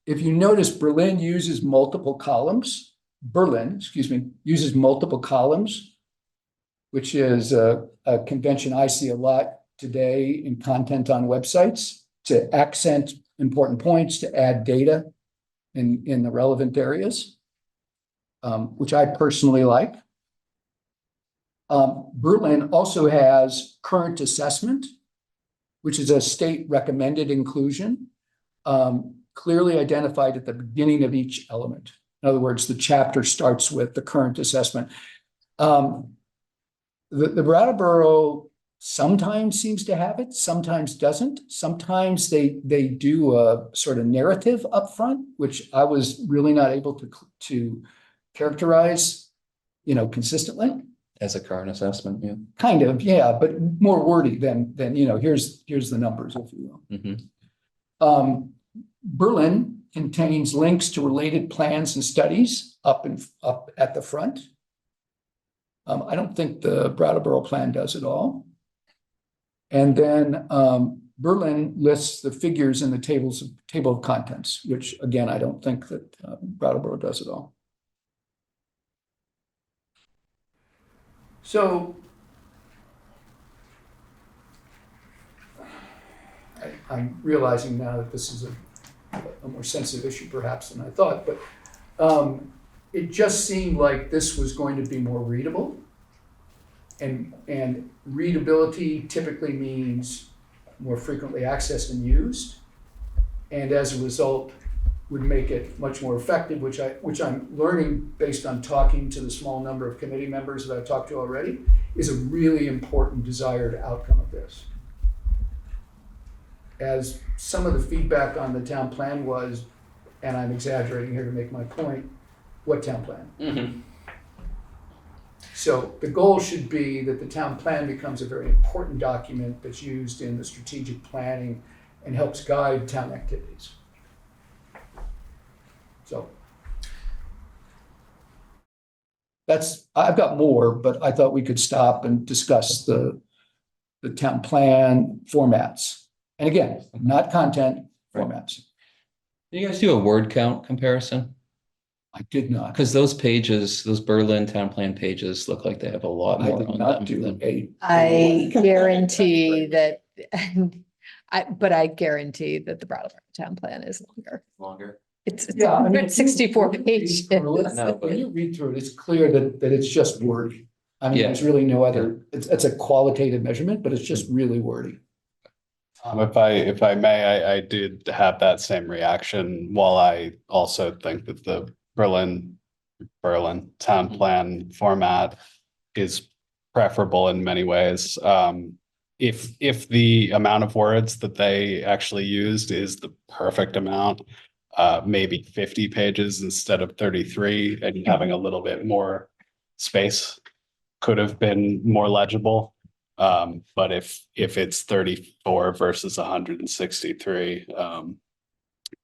if you notice, Berlin uses multiple columns. Uses multiple columns, which is a convention I see a lot today in content on websites to accent important points, to add data in the relevant areas, which I personally like. Berlin also has current assessment, which is a state recommended inclusion, clearly identified at the beginning of each element. In other words, the chapter starts with the current assessment. The Brattleboro sometimes seems to have it, sometimes doesn't. Sometimes they do a sort of narrative up front, which I was really not able to characterize, consistently. As a current assessment, yeah. Kind of, yeah, but more wordy than here's the numbers, if you will. Mm-hmm. Berlin contains links to related plans and studies up at the front. I don't think the Brattleboro plan does it all. And then Berlin lists the figures in the table of contents, which again, I don't think that Brattleboro does it all. So I'm realizing now that this is a more sensitive issue perhaps than I thought, but it just seemed like this was going to be more readable. And readability typically means more frequently accessed and used. And as a result, would make it much more effective, which I'm learning based on talking to the small number of committee members that I've talked to already, is a really important desired outcome of this. As some of the feedback on the town plan was, and I'm exaggerating here to make my point, what town plan? Mm-hmm. So the goal should be that the town plan becomes a very important document that's used in the strategic planning and helps guide town activities. So I've got more, but I thought we could stop and discuss the town plan formats. And again, not content, formats. Did you guys do a word count comparison? I did not. Because those pages, those Berlin town plan pages look like they have a lot I more did on not them do than. I guarantee that, but I guarantee that the Brattleboro town plan is longer. Longer. It's Yeah, I mean, 64 pages. I know, When you read through it, it's clear that it's just wordy. I mean, Yeah. there's really no other, it's a qualitative measurement, but it's just really wordy. If I may, I did have that same reaction, while I also think that the Berlin town plan format is preferable in many ways. If the amount of words that they actually used is the perfect amount, maybe 50 pages instead of 33, and having a little bit more space could have been more legible. But if it's 34 versus 163,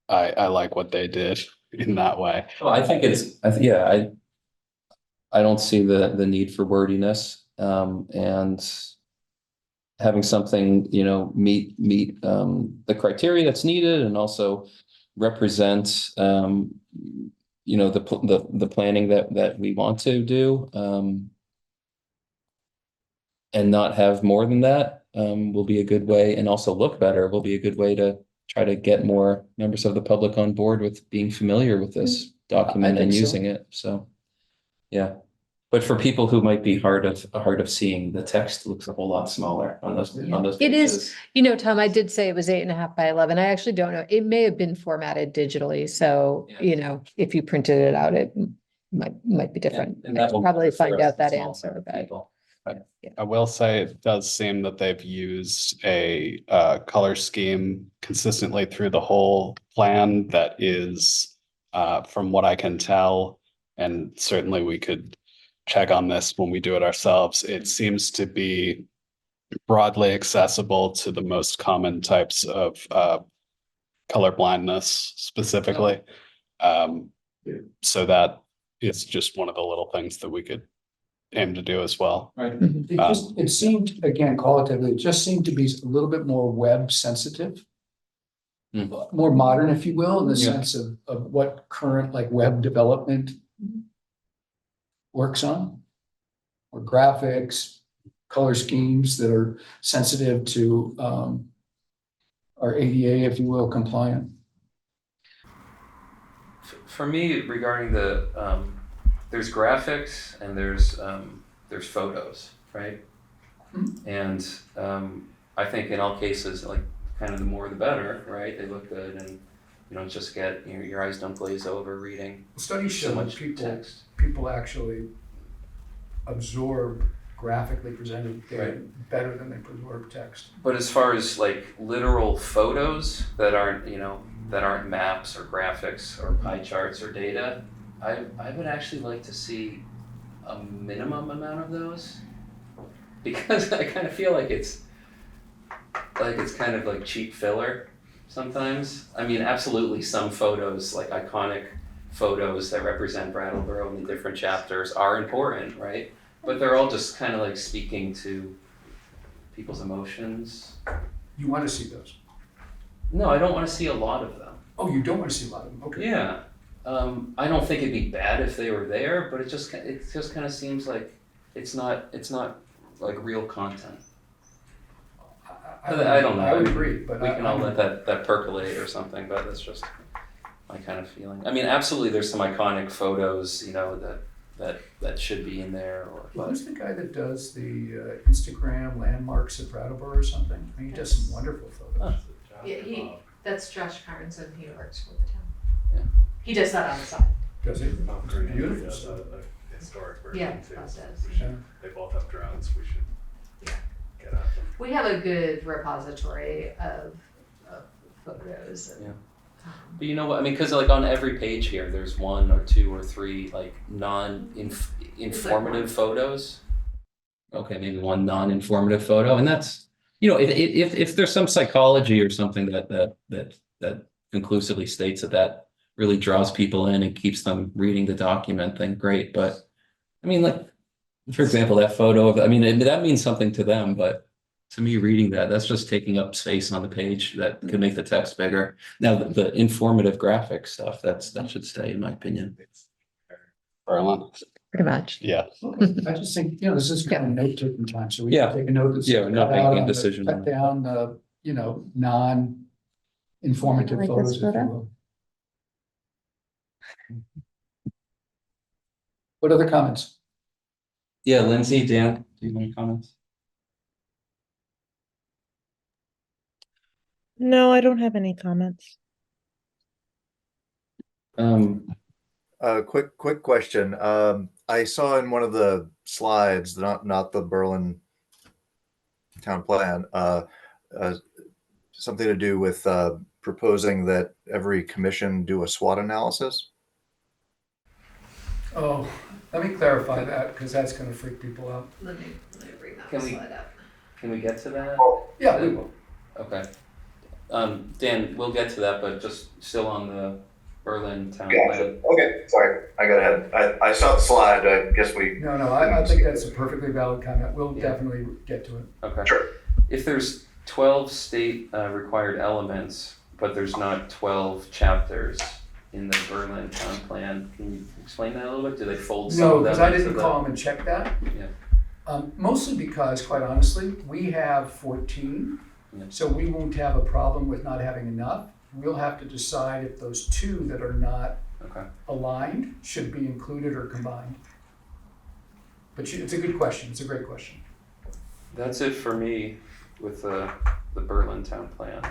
I like what they did in that way. Well, I think I don't see the need for wordiness, and having something, meet the criteria that's needed and also represent, the planning that we want to do, and not have more than that, will be a good way, and also look better, will be a good way to try to get more members of the public on board with being familiar with this document think and so. using it. So, yeah. But for people who might be hard of seeing, the text looks a whole lot smaller on those It is. pages. Tom, I did say it was 8.5 by 11. I actually don't know. It may have been formatted digitally. So, Yeah. if you printed it out, it might be different. And I that should will probably for find us, out that the small answer, but people. I will say it does seem that they've used a color scheme consistently through the whole plan that is, from what I can tell, and certainly we could check on this when we do it ourselves, it seems to be broadly accessible to the most common types of color blindness specifically. So that is just one of the little things that we could aim to do as well. Right. It seemed, again, qualitatively, it just seemed to be a little bit more web sensitive. More modern, if you will, in the Yeah. sense of what current web development works on. Or graphics, color schemes that are sensitive to our ADA, if you will, compliant. For me, regarding there's graphics and there's photos, right? Mhm. And I think in all cases, kind of the more the better, right? They look good, and you don't just get your eyes don't glaze over reading Studies so show much that text. people actually absorb graphically presented data better than they absorb text. But as far as literal photos that aren't maps or graphics or pie charts or data, I would actually like to see a minimum amount of those, because I kind of feel like it's kind of cheap filler sometimes. I mean, absolutely some photos, iconic photos that represent Brattleboro in the different chapters are important, right? But they're all just kind of speaking to people's emotions. You want to see those? No, I don't want to see a lot of them. Oh, you don't want to see a lot of them, okay. Yeah. I don't think it'd be bad if they were there, but it just kind of seems like it's not real content. I don't know. I would mean, agree, but we can all let that percolate or something, but that's just my kind of feeling. I mean, absolutely, there's some iconic photos, that should be in there. Who's the guy that does the Instagram landmarks of Brattleboro or something? I mean, he does some wonderful photos. Yeah, that's Josh Carnson, he works for the town. Yeah. He does that on the side. Does he? Beautiful Beautiful stuff. stuff. Historic version Yeah, too. that does. Yeah. They both have drones. We should Yeah. get at them. We have a good repository of photos. And, Yeah. But you know what? I mean, because like on every page here, there's 1 or 2 or 3 like non-informative photos. Okay, maybe 1 non-informative photo, and that's if there's some psychology or something that conclusively states that really draws people in and keeps them reading the document, then great. But I mean, like for example, that photo of that means something to them, but to me, reading that's just taking up space on the page that could make the text bigger. Now, the informative graphic stuff, that should stay, in my opinion. Berlin, Pretty much. yeah. I just think, this is kind of note-taking time, so we Yeah. can take a note that's Yeah, we're not cut out making a on the- decision on cut it. down the, non-informative Like this photos, if you photo? will. What other comments? Yeah, Lindsay, Dan, do you have any comments? No, I don't have any comments. Quick question. I saw in one of the slides, not the Berlin town plan, something to do with proposing that every commission do a SWOT analysis. Oh, let me clarify that, because that's gonna freak people out. let me bring that Can we- slide up. Can we get to that? Yeah, we will. Okay. Dan, we'll get to that, but just still on the Berlin town plan. Okay, sorry, I got ahead. I saw the slide. I guess we. No, I think that's a perfectly valid comment. We'll Yeah. definitely get to it. Okay. Sure. If there's 12 state required elements, but there's not 12 chapters in the Berlin town plan, can you explain that a little bit? Do they fold some No, of them because I into didn't the- call them and check that. Yeah. Mostly because, quite honestly, we have 14, Yeah. so we won't have a problem with not having enough. We'll have to decide if those 2 that are not Okay. aligned should be included or combined. But it's a good question. It's a great question. That's it for me with the Berlin town plan.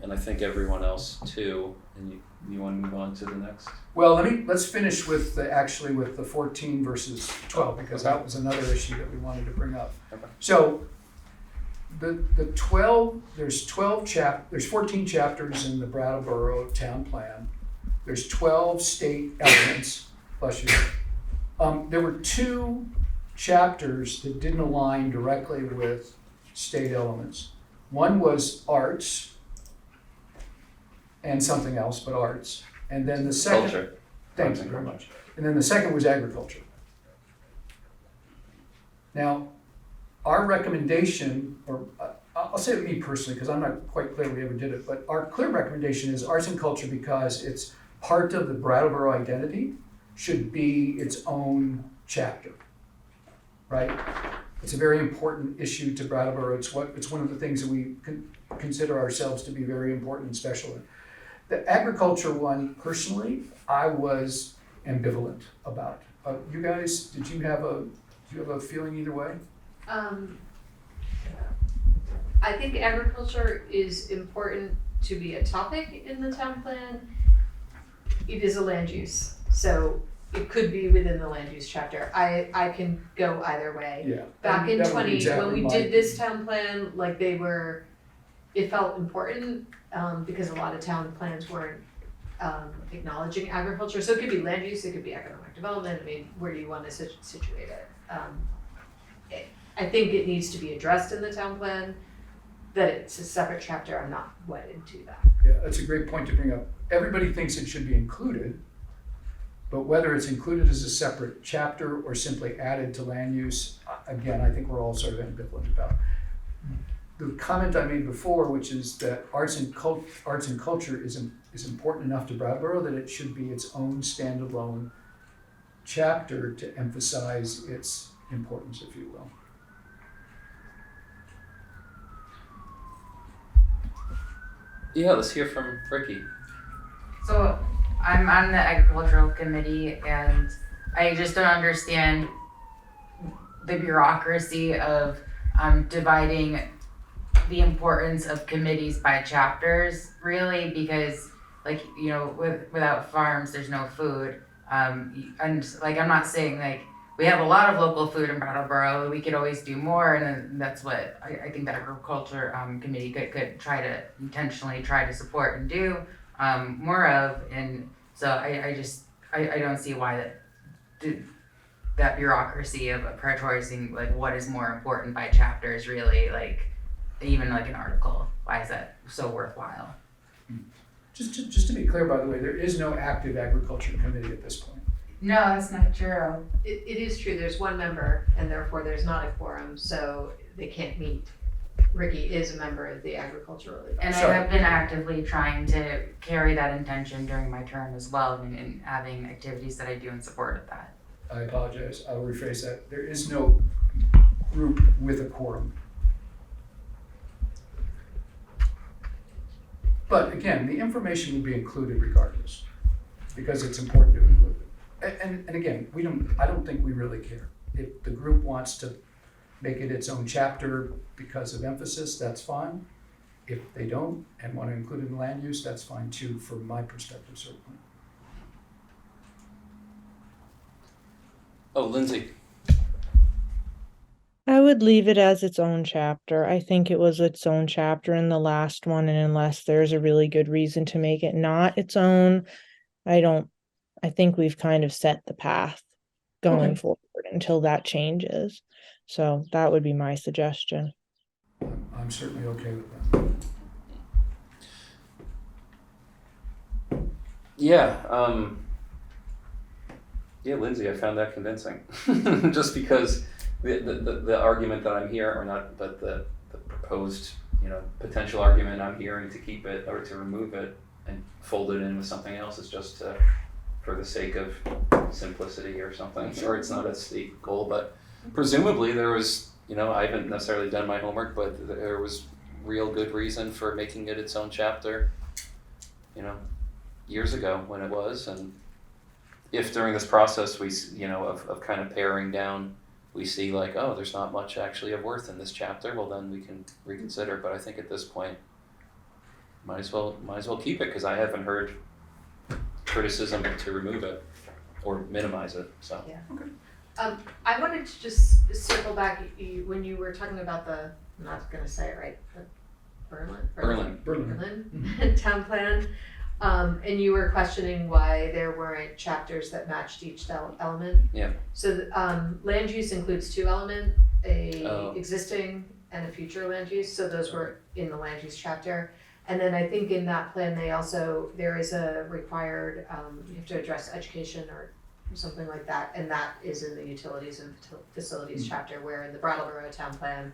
And I think everyone else too. And you want to move on to the next? Well, let's finish with the 14 versus 12, because that was another issue that we wanted to bring up. Okay. So the 12, there's 14 chapters in the Brattleboro town plan. There's 12 state elements, bless you. There were 2 chapters that didn't align directly with state elements. One was arts and something else, but arts. And then the second. Culture. Thank you very much. And then the second was agriculture. Now, our recommendation, or I'll say it me personally, because I'm not quite clear we ever did it, but our clear recommendation is arts and culture, because it's part of the Brattleboro identity, should be its own chapter, right? It's a very important issue to Brattleboro. It's one of the things that we consider ourselves to be very important and special in. The agriculture one, personally, I was ambivalent about. You guys, do you have a feeling either way? I think agriculture is important to be a topic in the town plan. It is a land use, so it could be within the land use chapter. I can go either way. Yeah. Back in That would be 20, exactly when we my did this opinion. town plan, like it felt important, because a lot of town plans weren't acknowledging agriculture. So it could be land use, it could be economic development. I mean, where do you want to situate it? I think it needs to be addressed in the town plan. That it's a separate chapter, I'm not wedded to that. Yeah, that's a great point to bring up. Everybody thinks it should be included, but whether it's included as a separate chapter or simply added to land use, again, I think we're all sort of ambivalent about. The comment I made before, which is that arts and culture is important enough to Brattleboro that it should be its own standalone chapter to emphasize its importance, if you will. Yeah, let's hear from Ricky. So I'm on the agricultural committee and I just don't understand the bureaucracy of dividing the importance of committees by chapters, really, because like, you know, without farms, there's no food. And like, I'm not saying like, we have a lot of local food in Brattleboro, we could always do more, and then that's what I think that agriculture committee could try to intentionally try to support and do more of. And so I don't see why that bureaucracy of prioritizing like what is more important by chapter is really like even like an article. Why is that so worthwhile? Just to be clear, by the way, there is no active agriculture committee at this point. No, that's not true. It is true, there's one member and therefore there's not a quorum, so they can't meet. Ricky is a member of the agricultural advisory. And I Sorry. have been actively trying to carry that intention during my term as well, and having activities that I do in support of that. I apologize, I'll rephrase that. There is no group with a quorum. But again, the information will be included regardless, because it's important to include it. And again, I don't think we really care. If the group wants to make it its own chapter because of emphasis, that's fine. If they don't and want to include it in land use, that's fine too, from my perspective, certainly. Oh, Lindsay. I would leave it as its own chapter. I think it was its own chapter in the last one, and unless there's a really good reason to make it not its own, I think we've kind of set the path going Okay. forward until that changes. So that would be my suggestion. I'm certainly okay with that. Yeah, yeah, Lindsay, I found that convincing. Just because the argument that I'm hearing, or not, but the proposed, potential argument I'm hearing to keep it or to remove it and fold it in with something else is just for the sake of simplicity or something. Sure, it's not a steep goal, but presumably there was, I haven't necessarily done my homework, but there was real good reason for making it its own chapter, years ago when it was. And if during this process we, of kind of paring down, we see like, oh, there's not much actually of worth in this chapter, well then we can reconsider. But I think at this point, might as well keep it, because I haven't heard criticism to remove it or minimize it. So Yeah. Okay. I wanted to just circle back when you were talking about I'm not going to say it right, the Berlin town plan, and you were questioning why there weren't chapters that matched each element. Yeah. So land use includes two elements, existing and a future land use. So those were in the land use chapter. And then I think in that plan, there is a required, you have to address education or something like that. And that is in the utilities and facilities chapter, where in the Brattleboro town plan,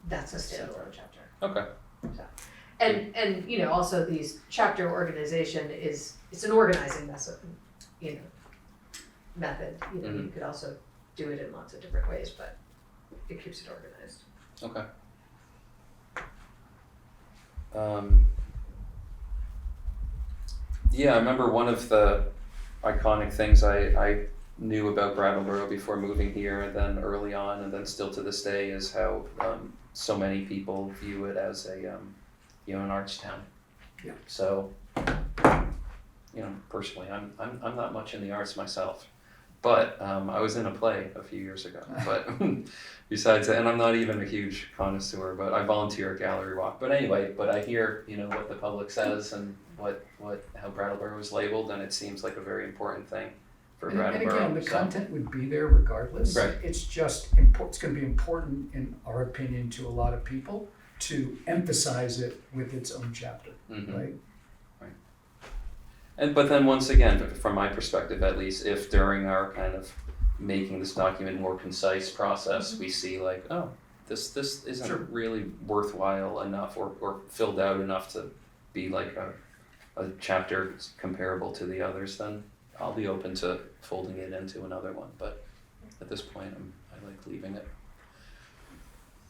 that's a standalone chapter. okay. So, and also these chapter organization it's an organizing method. You could also do it in lots of different ways, but it keeps it organized. Okay. Yeah, I remember one of the iconic things I knew about Brattleboro before moving here, and then early on, and then still to this day, is how so many people view it as a an arts town. Yeah. So, personally, I'm not much in the arts myself, but I was in a play a few years ago. But besides that, and I'm not even a huge connoisseur, but I volunteer at Gallery Walk. But anyway, I hear what the public says and how Brattleboro is labeled, and it seems like a very important thing for Brattleboro. And again, the content would be there regardless. Right. It's just it's going to be important, in our opinion, to a lot of people to emphasize it with its own chapter, right? But then once again, from my perspective at least, if during our kind of making this document more concise process, we see like, oh, this isn't really worthwhile enough or filled out enough to be like a chapter comparable to the others, then I'll be open to folding it into another one. But at this point, I like leaving it.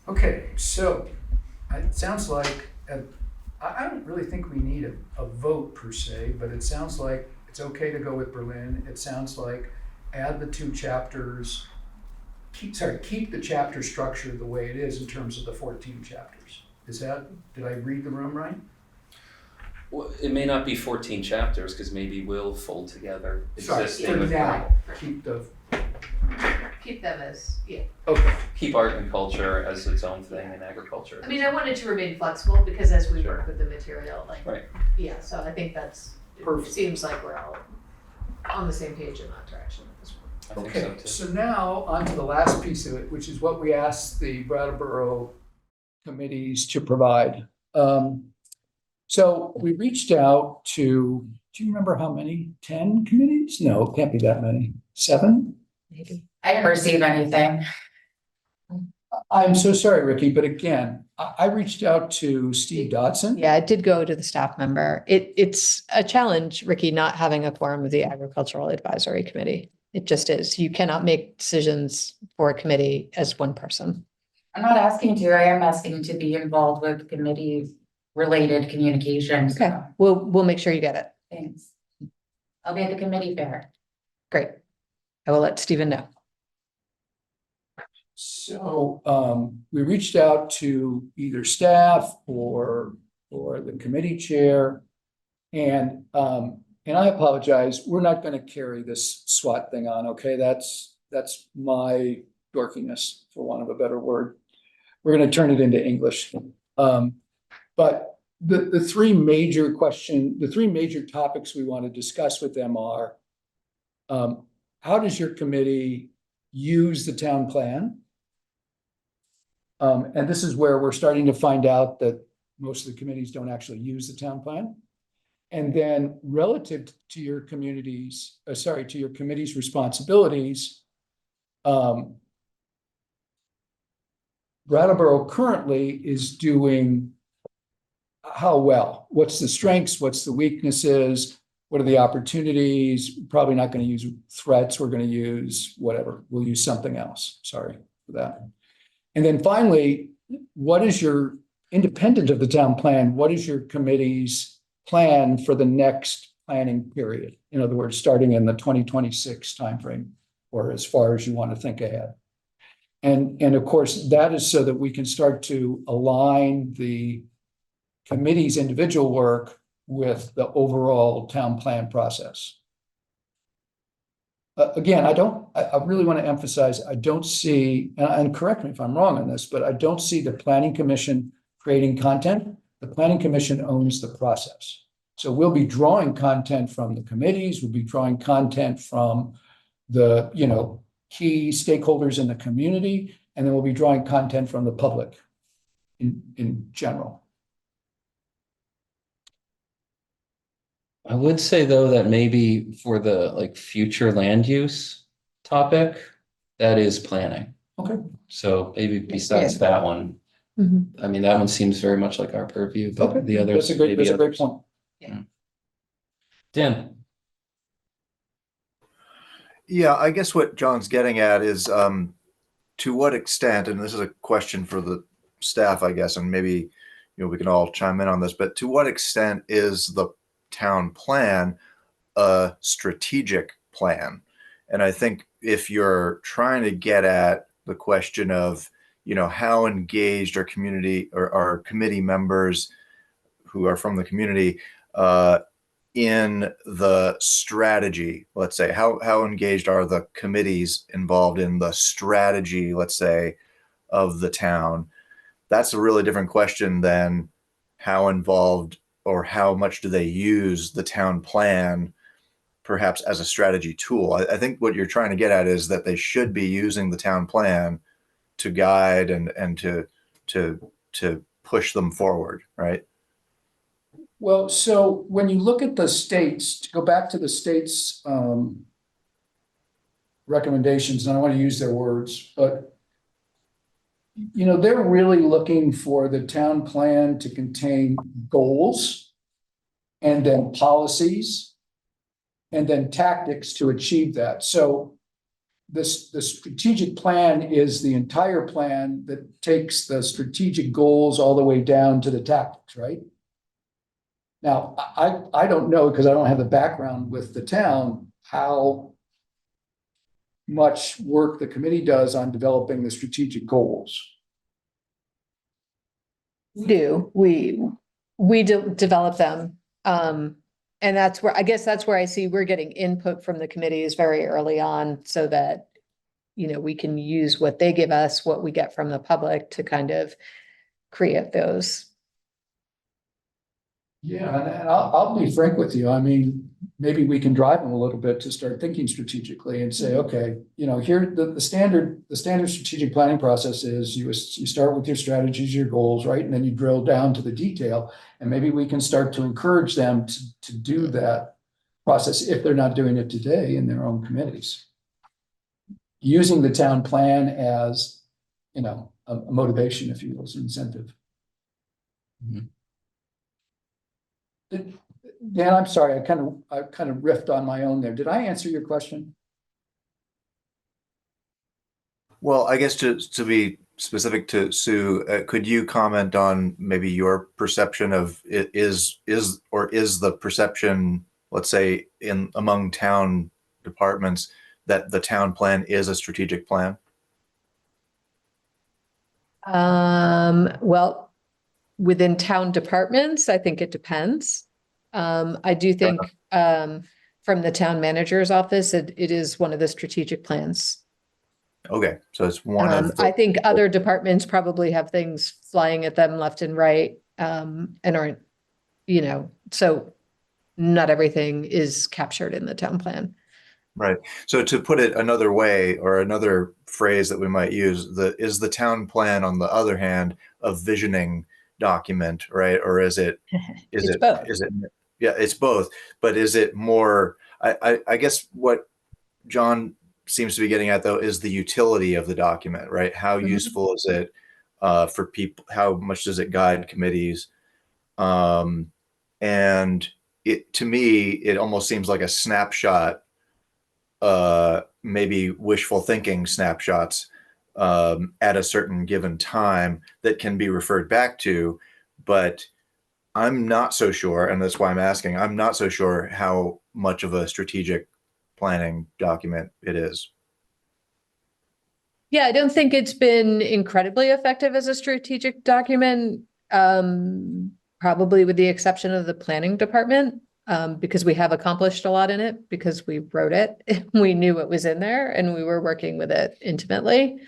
Okay, so it sounds like I don't really think we need a vote per se, but it sounds like it's okay to go with Berlin. It sounds like add the 2 chapters, keep the chapter structure the way it is in terms of the 14 chapters. Did I read the room right? Well, it may not be 14 chapters because maybe we'll fold together Sorry, existing for with now, keep the, Keep them as, yeah. okay. keep art and culture as its own thing and agriculture. I mean, I wanted to remain flexible because as we Sure. work with the material, like, Right. yeah, so I think it Perfect. seems like we're all on the same page in that direction at this point. I think Okay, so too. so now on to the last piece of it, which is what we asked the Brattleboro committees to provide. So we reached out to, do you remember how many? 10 committees? No, it can't be that many. 7? I didn't receive anything. I'm so sorry, Ricky, but again, I reached out to Steve Dodson. Yeah, it did go to the staff member. It's a challenge, Ricky, not having a quorum of the Agricultural Advisory Committee. It just is. You cannot make decisions for a committee as one person. I'm not asking to, I am asking to be involved with committee-related communications. Okay, we'll make sure you get it. Thanks. I'll be at the committee fair. Great. I will let Stephen know. So we reached out to either staff or the committee chair. And I apologize, we're not going to carry this SWAT thing on, okay? That's my dorkiness, for want of a better word. We're going to turn it into English. But the 3 major topics we want to discuss with them are, how does your committee use the town plan? And this is where we're starting to find out that most of the committees don't actually use the town plan. And then relative to your community's, to your committee's responsibilities, Brattleboro currently is doing how well? What's the strengths? What's the weaknesses? What are the opportunities? Probably not going to use threats. We're going to use whatever. We'll use something else. Sorry for that. And then finally, what is your, independent of the town plan, what is your committee's plan for the next planning period? In other words, starting in the 2026 timeframe, or as far as you want to think ahead. And of course, that is so that we can start to align the committee's individual work with the overall town plan process. Again, I really want to emphasize, I don't see, and correct me if I'm wrong on this, but I don't see the Planning Commission creating content. The Planning Commission owns the process. So we'll be drawing content from the committees, we'll be drawing content from the, key stakeholders in the community, and then we'll be drawing content from the public in general. I would say though that maybe for the future land use topic, that is planning. Okay. So maybe besides that one, I mean, that one seems very much like our purview, but the others. That's a great others. point. Dan. Yeah, I guess what John's getting at is to what extent, and this is a question for the staff, I guess, and maybe we can all chime in on this, but to what extent is the town plan a strategic plan? And I think if you're trying to get at the question of how engaged our community or our committee members who are from the community in the strategy, let's say, how engaged are the committees involved in the strategy, let's say, of the town? That's a really different question than how involved or how much do they use the town plan perhaps as a strategy tool. I think what you're trying to get at is that they should be using the town plan to guide and to push them forward, right? Well, so when you look at the states, to go back to the states' recommendations, and I don't want to use their words, but they're really looking for the town plan to contain goals and then policies and then tactics to achieve that. So the strategic plan is the entire plan that takes the strategic goals all the way down to the tactics, right? Now, I don't know, because I don't have the background with the town, how much work the committee does on developing the strategic goals. We develop them. And that's where, I guess that's where I see we're getting input from the committees very early on so that, we can use what they give us, what we get from the public to kind of create those. Yeah, and I'll be frank with you. I mean, maybe we can drive them a little bit to start thinking strategically and say, okay, here, the standard strategic planning process is you start with your strategies, your goals, right? And then you drill down to the detail. And maybe we can start to encourage them to do that process if they're not doing it today in their own committees. Using the town plan as, a motivation, if you will, as an incentive. Mhm. Dan, I'm sorry, I kind of riffed on my own there. Did I answer your question? Well, I guess to be specific to Sue, could you comment on maybe your perception of is the perception, let's say, among town departments, that the town plan is a strategic plan? Well, within town departments, I think it depends. I do think, from the town manager's office, it is one of the strategic plans. Okay, so it's one of I think other departments probably have things flying at them left and right, and aren't, so not everything is captured in the town plan. Right. So to put it another way, or another phrase that we might use, is the town plan, on the other hand, a visioning document, right? Or is it Both. Yeah, it's both. But is it more, I guess what John seems to be getting at, though, is the utility of the document, right? How useful is it for people? How much does it guide committees? And to me, it almost seems like a snapshot, maybe wishful thinking snapshots at a certain given time that can be referred back to. But I'm not so sure, and that's why I'm asking, I'm not so sure how much of a strategic planning document it is. Yeah, I don't think it's been incredibly effective as a strategic document, probably with the exception of the planning department, because we have accomplished a lot in it, because we wrote it, we knew what was in there, and we were working with it intimately.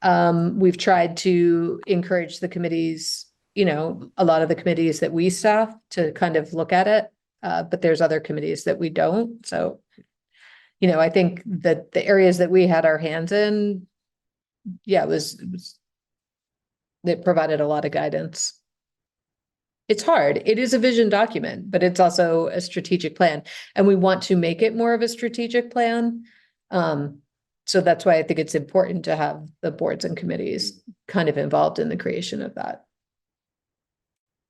We've tried to encourage the committees, a lot of the committees that we staff to kind of look at it, but there's other committees that we don't. So, I think that the areas that we had our hands in, yeah, it provided a lot of guidance. It's hard. It is a vision document, but it's also a strategic plan, and we want to make it more of a strategic plan. So that's why I think it's important to have the boards and committees kind of involved in the creation of that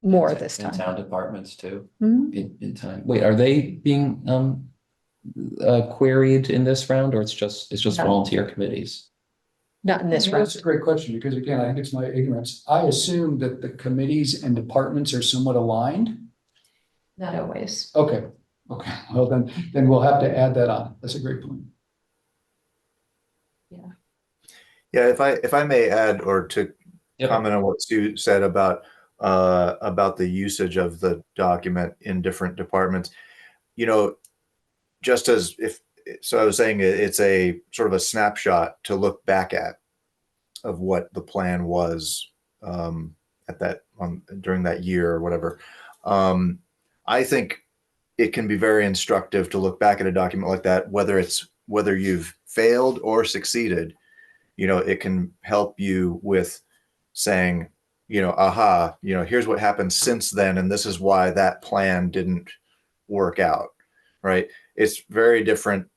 more this time. In town departments too, Mhm. in time. Wait, are they being queried in this round, or it's just No. volunteer committees? Not in this round. That's a great question, because again, I think it's my ignorance. I assume that the committees and departments are somewhat aligned. Not always. Okay, well then we'll have to add that on. That's a great point. Yeah, if I may add, or to comment on what Sue said about the usage of the document in different departments, just as I was saying, it's a sort of a snapshot to look back at of what the plan was during that year or whatever. I think it can be very instructive to look back at a document like that, whether you've failed or succeeded. It can help you with saying, aha, here's what happened since then, and this is why that plan didn't work out, right? It's very different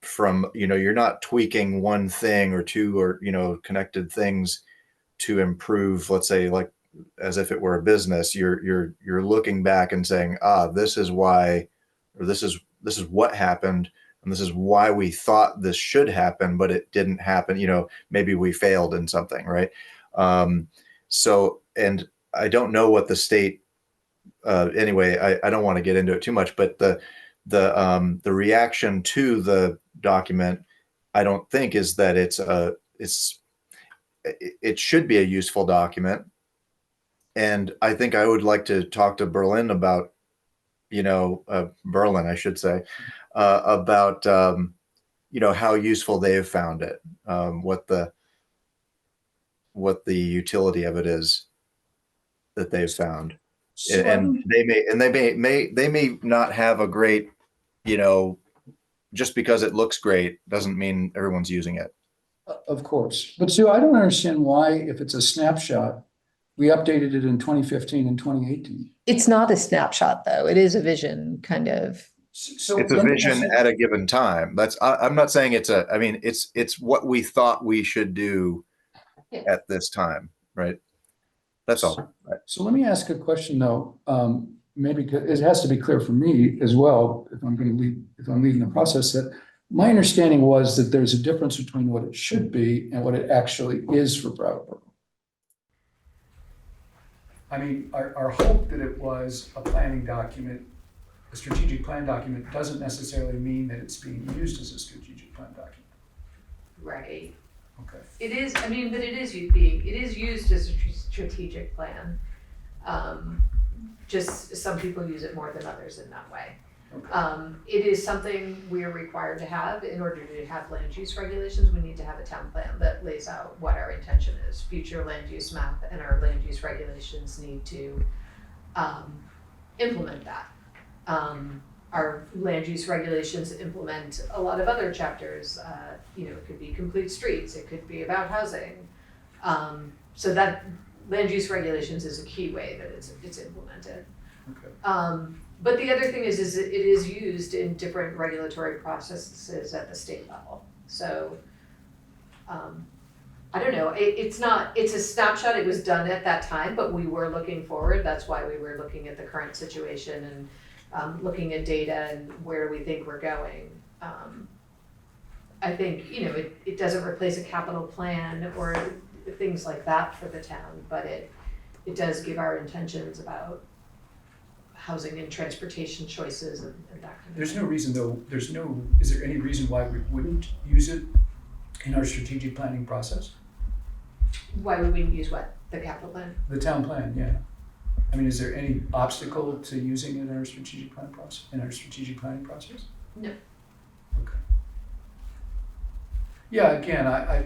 from, you're not tweaking one thing or two, or, connected things to improve, let's say, like as if it were a business. You're looking back and saying, this is why, or this is what happened, and this is why we thought this should happen, but it didn't happen. Maybe we failed in something, right? So, and I don't know what the state anyway, I don't want to get into it too much, but the reaction to the document, I don't think is that it should be a useful document. And I think I would like to talk to Berlin about, Berlin, I should say, about, how useful they have found it, what the utility of it is that they've found. So And they may not have a great, just because it looks great doesn't mean everyone's using it. Of course. But Sue, I don't understand why, if it's a snapshot, we updated it in 2015 and 2018. It's not a snapshot, though. It is a vision, kind of. So It's a let me vision ask you- at a given time. I'm not saying it's what we thought we should do Yeah. at this time, right? That's all. So let me ask a question though. Maybe it has to be clear for me as well, if I'm leading the process, that my understanding was that there's a difference between what it should be and what it actually is for Brattleboro. I mean, our hope that it was a planning document, a strategic plan document, doesn't necessarily mean that it's being used as a strategic plan document. Right. Okay. It is, I mean, but it is used as a strategic plan. Just some people use it more than others in that way. Okay. It is something we are required to have in order to have land use regulations. We need to have a town plan that lays out what our intention is, future land use map, and our land use regulations need to implement that. Our land use regulations implement a lot of other chapters. It could be complete streets, it could be about housing. So that land use regulations is a key way that it's implemented. Okay. But the other thing is it is used in different regulatory processes at the state level. So, I don't know, it's a snapshot, it was done at that time, but we were looking forward. That's why we were looking at the current situation and looking at data and where we think we're going. I think, it doesn't replace a capital plan or things like that for the town, but it does give our intentions about housing and transportation choices and that kind of There's thing. no reason though, is there any reason why we wouldn't use it in our strategic planning process? Why would we use what? The capital plan? The town plan, yeah. I mean, is there any obstacle to using it in our strategic plan process, in our strategic planning process? No. Okay. Yeah, again, I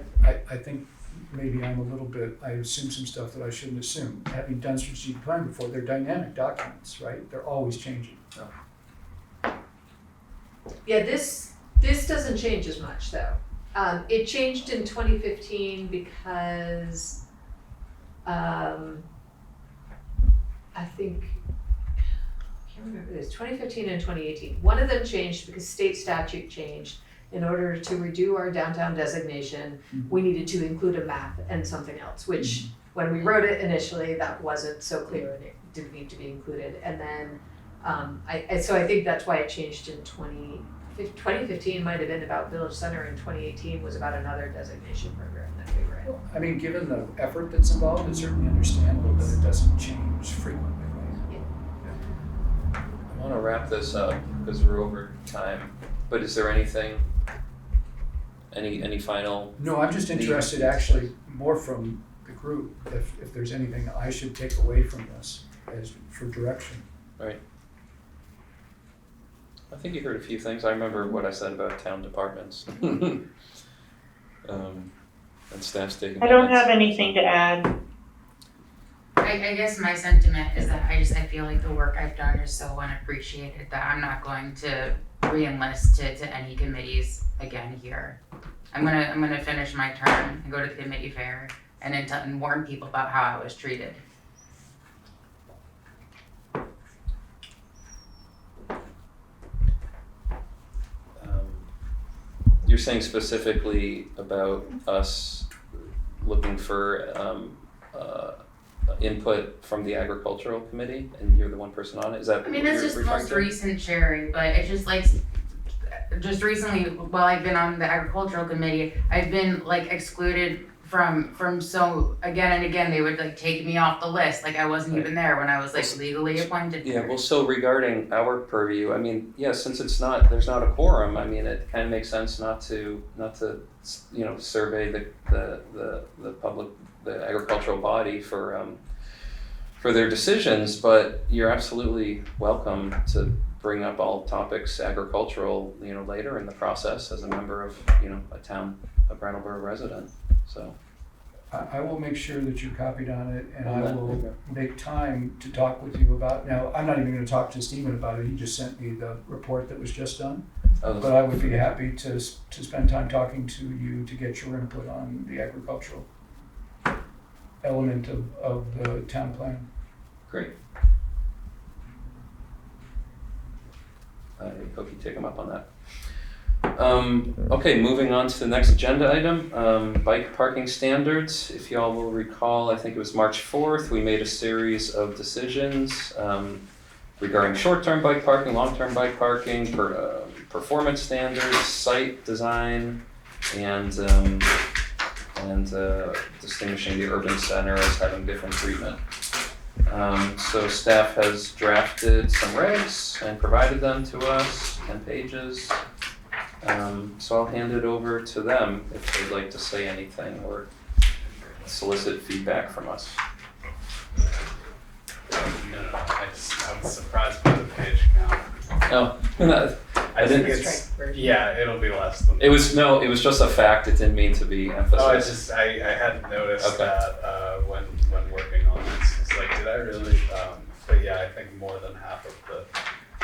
think maybe I assume some stuff that I shouldn't assume. Having done strategic plan before, they're dynamic documents, right? They're always changing. Yeah, this doesn't change as much though. It changed in 2015 because I think, I can't remember, it was 2015 and 2018. One of them changed because state statute changed. In order to redo our downtown designation, we needed to include a map and something else, which when we wrote it initially, that wasn't so clear and it didn't need to be included. And then, so I think that's why it changed in 2015 might have been about Village Center, and 2018 was about another designation program that we were in. Well, I mean, given the effort that's involved, it's certainly understandable that it doesn't change frequently. Right? I want to wrap this up because we're over time. But is there anything, any final? No, I'm just interested actually more from the group, if there's anything I should take away from this as for direction. Right. I think you heard a few things. I remember what I said about town departments. And staff's taking I don't minutes. have anything to add. I guess my sentiment is that I feel like the work I've done is so unappreciated that I'm not going to re-enlist to any committees again here. I'm gonna finish my term and go to the committee fair and warn people about how I was treated. You're saying specifically about us looking for input from the agricultural committee, and you're the one person on it. Is that? I mean, what that's you're just referring most to? recent sharing, but it's just like, just recently, while I've been on the agricultural committee, I've been like excluded from so again and again, they would like take me off the list, like I wasn't Right. even there when I was like Well, legally appointed. Yeah, for well, it. so regarding our purview, I mean, yeah, since there's not a quorum, I mean, it kind of makes sense not to, you know, survey the public, the agricultural body for their decisions, but you're absolutely welcome to bring up all topics agricultural, you know, later in the process as a member of, you know, a Brattleboro resident, so. I will make sure that you're copied on it, and I Okay. will make time to talk with you about, now, I'm not even gonna talk to Stephen about it, he just sent me the report that was just done. But I would be happy to spend time talking to you to get your input on the agricultural element of the town plan. Great. I hope you take them up on that. Okay, moving on to the next agenda item, bike parking standards. If y'all will recall, I think it was March 4th, we made a series of decisions regarding short-term bike parking, long-term bike parking, performance standards, site design, and distinguishing the urban center as having different treatment. So staff has drafted some regs and provided them to us, 10 pages. So I'll hand it over to them if they'd like to say anything or solicit feedback from us. No, I was surprised by the page count. Oh, I think It's it's, strike version. yeah, it'll be less than. it was just a fact. It didn't mean to be Oh, emphasized. I hadn't noticed Okay. that when working on this. It's like, did I really? But yeah, I think more than half of the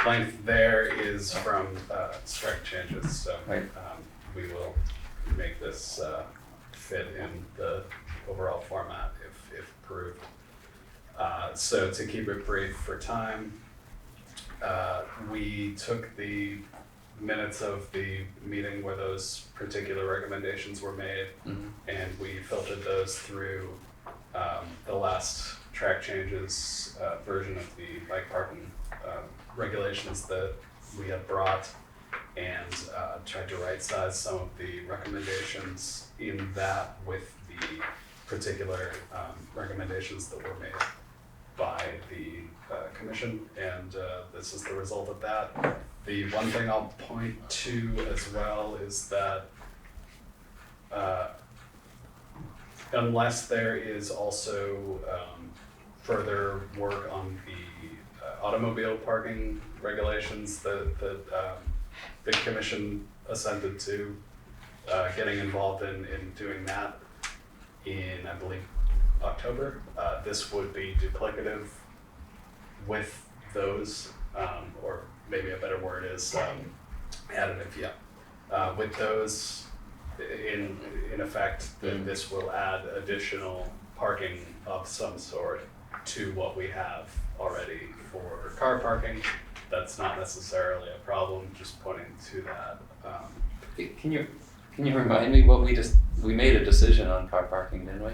length there is from strike changes. So Right. we will make this fit in the overall format if approved. So to keep it brief for time, we took the minutes of the meeting where those particular recommendations were made, Mhm. and we filtered those through the last track changes version of the bike parking regulations that we had brought, and tried to right size some of the recommendations in that with the particular recommendations that were made by the commission, and this is the result of that. The one thing I'll point to as well is that unless there is also further work on the automobile parking regulations that the commission assented to getting involved in doing that in, I believe, October. This would be duplicative with those, or maybe a better word is additive, yeah. With those, in effect, then this will add additional parking of some sort to what we have already for car parking. That's not necessarily a problem, just pointing to that. Can you remind me what we made a decision on car parking, didn't we?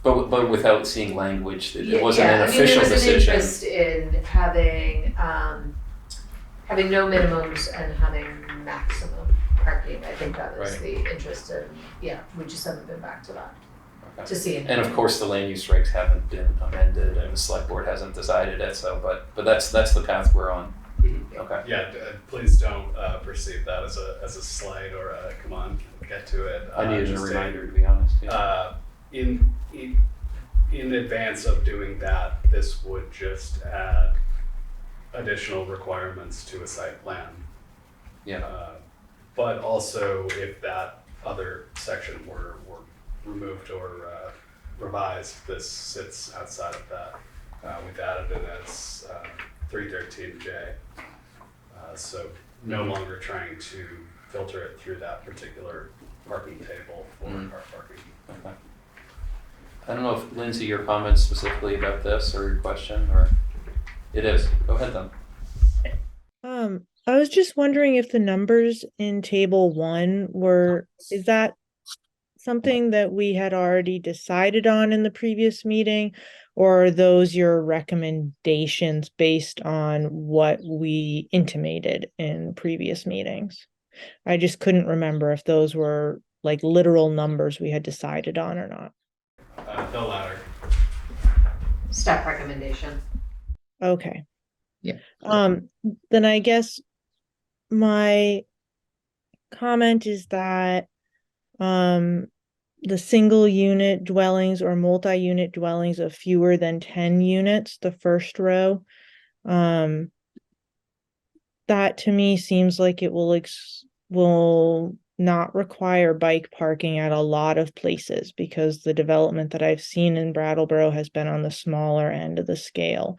But without seeing language, it wasn't an official decision. I mean, there was an interest in having no minimums and having maximum parking. I think that was Right. the interest in, yeah, we just haven't been back to that, Okay. to see it. And of course, the land use regs haven't been amended, and the select board hasn't decided it. So, but that's the path we're on. Okay. Yeah, please don't perceive that as a slight or a come on, get to it. I needed a Just reminder, to be honest. Yeah. In advance of doing that, this would just add additional requirements to a site plan. Yeah. But also, if that other section were removed or revised, this sits outside of that. We've added it as 313J. So no longer trying to filter it through that particular parking table for car parking. Okay. I don't know if Lindsay, your comments specifically about this or your question, or it is. Go ahead then. I was just wondering if the numbers in table 1 is that something that we had already decided on in the previous meeting, or are those your recommendations based on what we intimated in previous meetings? I just couldn't remember if those were like literal numbers we had decided on or not. The latter. Staff recommendation. Okay. Yeah. Then I guess my comment is that the single unit dwellings or multi-unit dwellings of fewer than 10 units, the first row, that to me seems like it will not require bike parking at a lot of places, because the development that I've seen in Brattleboro has been on the smaller end of the scale.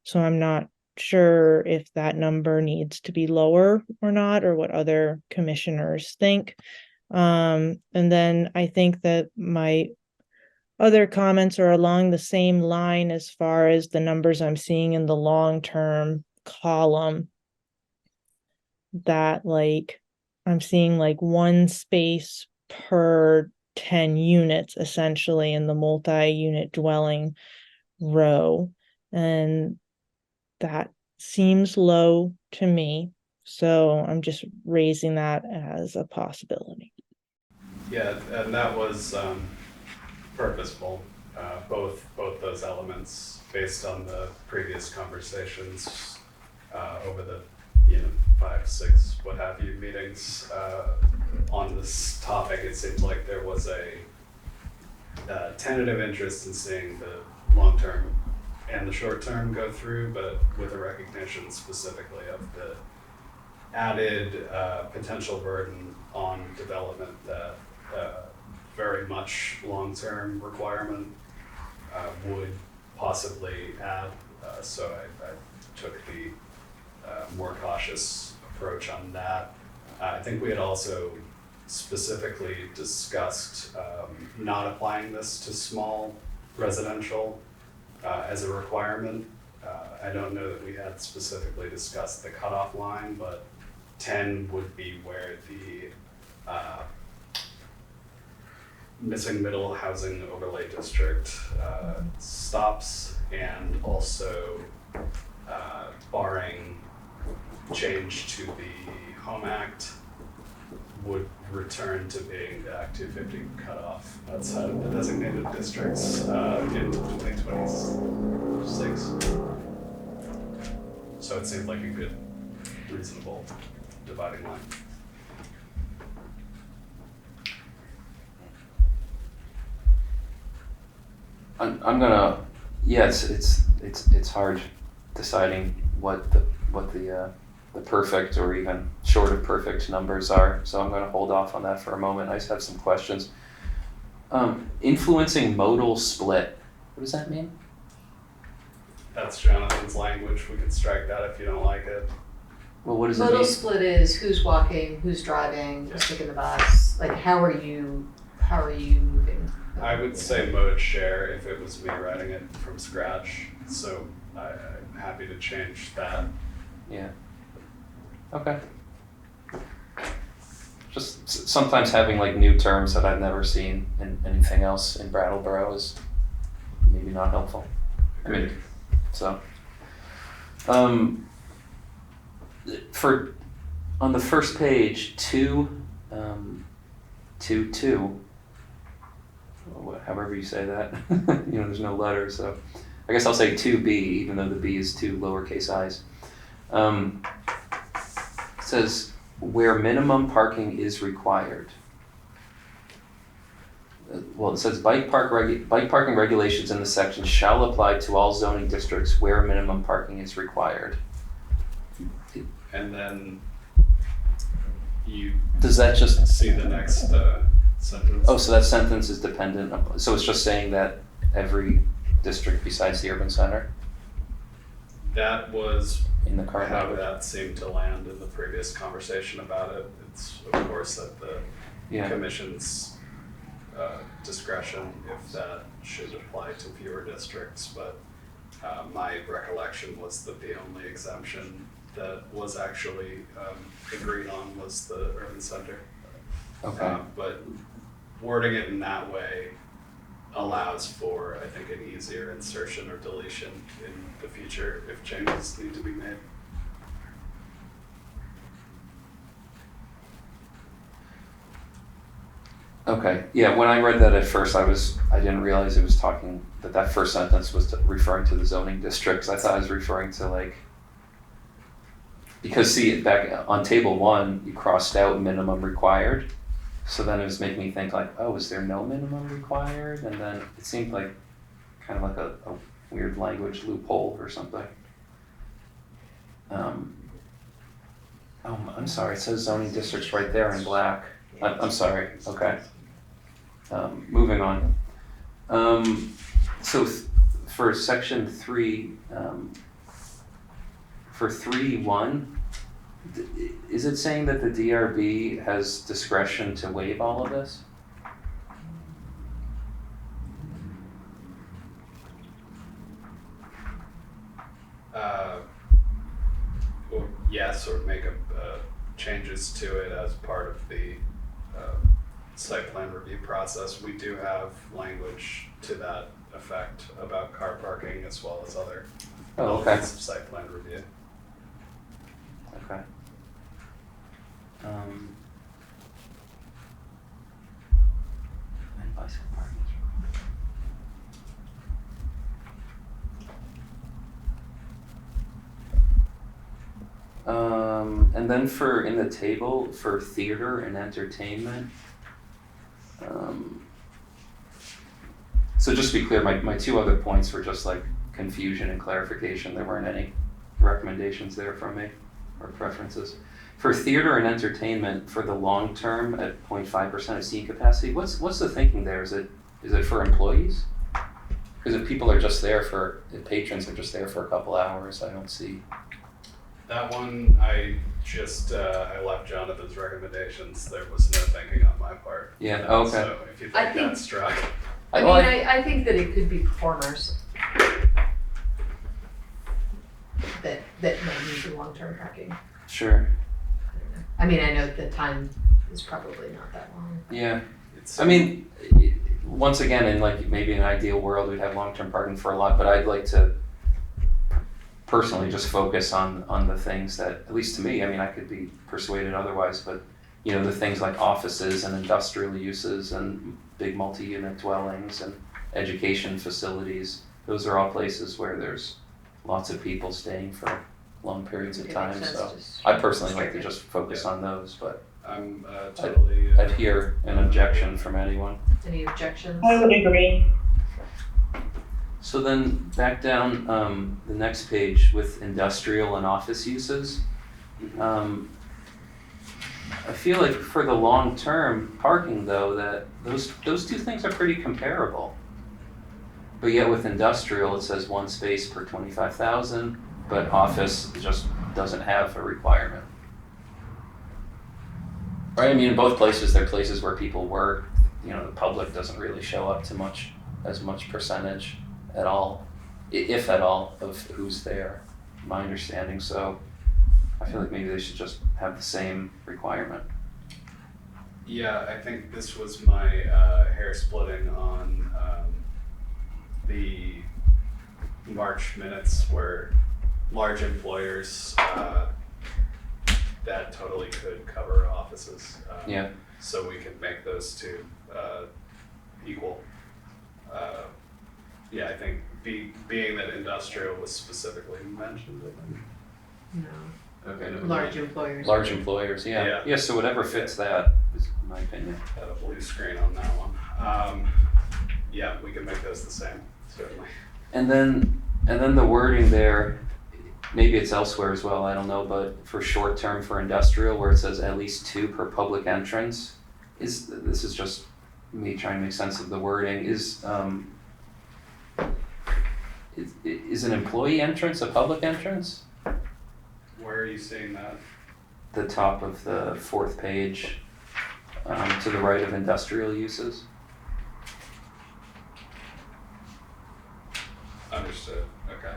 So I'm not sure if that number needs to be lower or not, or what other commissioners think. And then I think that my other comments are along the same line as far as the numbers I'm seeing in the long-term column, that like I'm seeing like one space per 10 units essentially in the multi-unit dwelling row. And that seems low to me. So I'm just raising that as a possibility. Yeah, and that was purposeful, both those elements based on the previous conversations over the 5, 6, what have you meetings on this topic. It seemed like there was a tentative interest in seeing the long term and the short term go through, but with a recognition specifically of the added potential burden on development that very much long-term requirement would possibly add. So I took the more cautious approach on that. I think we had also specifically discussed not applying this to small residential as a requirement. I don't know that we had specifically discussed the cutoff line, but 10 would be where the missing middle housing overlay district stops, and also barring change to the Home Act would return to being the Act 250 cutoff outside of the designated districts in 2026. So it seemed like a good, reasonable dividing line. I'm gonna, yes, it's hard deciding what the perfect or even short of perfect numbers are. So I'm gonna hold off on that for a moment. I just have some questions. Influencing modal split, what does that mean? That's Jonathan's language. We can strike that if you don't like it. Well, what does it Modal mean? split is who's walking, who's driving, who's taking the bus. Like, how are you moving? I would say mode share if it was me writing it from scratch. So I'm happy to change that. Yeah. Okay. Just sometimes having like new terms that I've never seen in anything else in Brattleboro is maybe not helpful. I mean, so for on the first page, 2, however you say that, there's no letter, so I guess I'll say 2B, even though the B is 2 lowercase i's. It says where minimum parking is required. Well, it says bike parking regulations in the section shall apply to all zoning districts where minimum parking is required. And then you Does that just see the next sentence. Oh, so that sentence is dependent upon, so it's just saying that every district besides the urban center That was in the current how language? that seemed to land in the previous conversation about it. It's of course at the Yeah. commission's discretion if that should apply to fewer districts, but my recollection was that the only exemption that was actually agreed on was the urban center. Okay. But wording it in that way allows for, I think, an easier insertion or deletion in the future if changes need to be made. Okay, yeah, when I read that at first, I didn't realize it was talking, that first sentence was referring to the zoning districts. I thought it was referring to like, because see, back on table 1, you crossed out minimum required. So then it was making me think like, oh, is there no minimum required? And then it seemed like kind of like a weird language loophole or something. Oh, I'm sorry, it says zoning districts right there in black. I'm sorry, okay. Moving on. So for section 3, for 3.1, is it saying that the DRB has discretion to waive all of this? Well, yes, or make changes to it as part of the site plan review process. We do have language to that effect about car parking as well as other elements of site plan review. Okay. And bicycle parking. And then for in the table for theater and entertainment. So just to be clear, my 2 other points were just like confusion and clarification. There weren't any recommendations there from me or preferences. For theater and entertainment, for the long term at 0.5% of seating capacity, what's the thinking there? Is it for employees? Because if people are just there if patrons are just there for a couple hours, I don't see. That one, I left Jonathan's recommendations. There was no thinking on my part. Yeah, okay. So if you'd I like think- that struck. I think that it could be performers that may need the long-term parking. Sure. I mean, I know the time is probably not that long. Yeah. It's, I mean, once again, in like maybe an ideal world, we'd have long-term parking for a lot, but I'd like to personally just focus on the things that, at least to me, I mean, I could be persuaded otherwise, but you know, the things like offices and industrial uses and big multi-unit dwellings and education facilities, those are all places where there's lots of people staying for long periods of It time, makes sense so to just I personally like strike to it. just focus on those, but I'm totally. I'd hear an objection from anyone. Any objections? I would agree. So then back down the next page with industrial and office uses. I feel like for the long-term parking though, that those 2 things are pretty comparable. But yet with industrial, it says 1 space per 25,000, but office just doesn't have a requirement. Right, I mean, in both places, they're places where people work, you know, the public doesn't really show up to as much percentage at all, if at all, of who's there, my understanding. So I feel like maybe they should just have the same requirement. Yeah, I think this was my hair splitting on the March minutes where large employers that totally could cover offices. Yeah. So we could make those 2 equal. Yeah, I think being that industrial was specifically mentioned, I think. No, Okay. No, large employers. Large employers, yeah. Yeah. Yeah, so whatever fits that is my opinion. Had a blue screen on that one. Yeah, we can make those the same, certainly. And then the wording there, maybe it's elsewhere as well, I don't know, but for short term for industrial where it says at least 2 per public entrance, this is just me trying to make sense of the wording, is an employee entrance a public entrance? Where are you seeing that? The top of the 4th page, to the right of industrial uses. Understood, okay.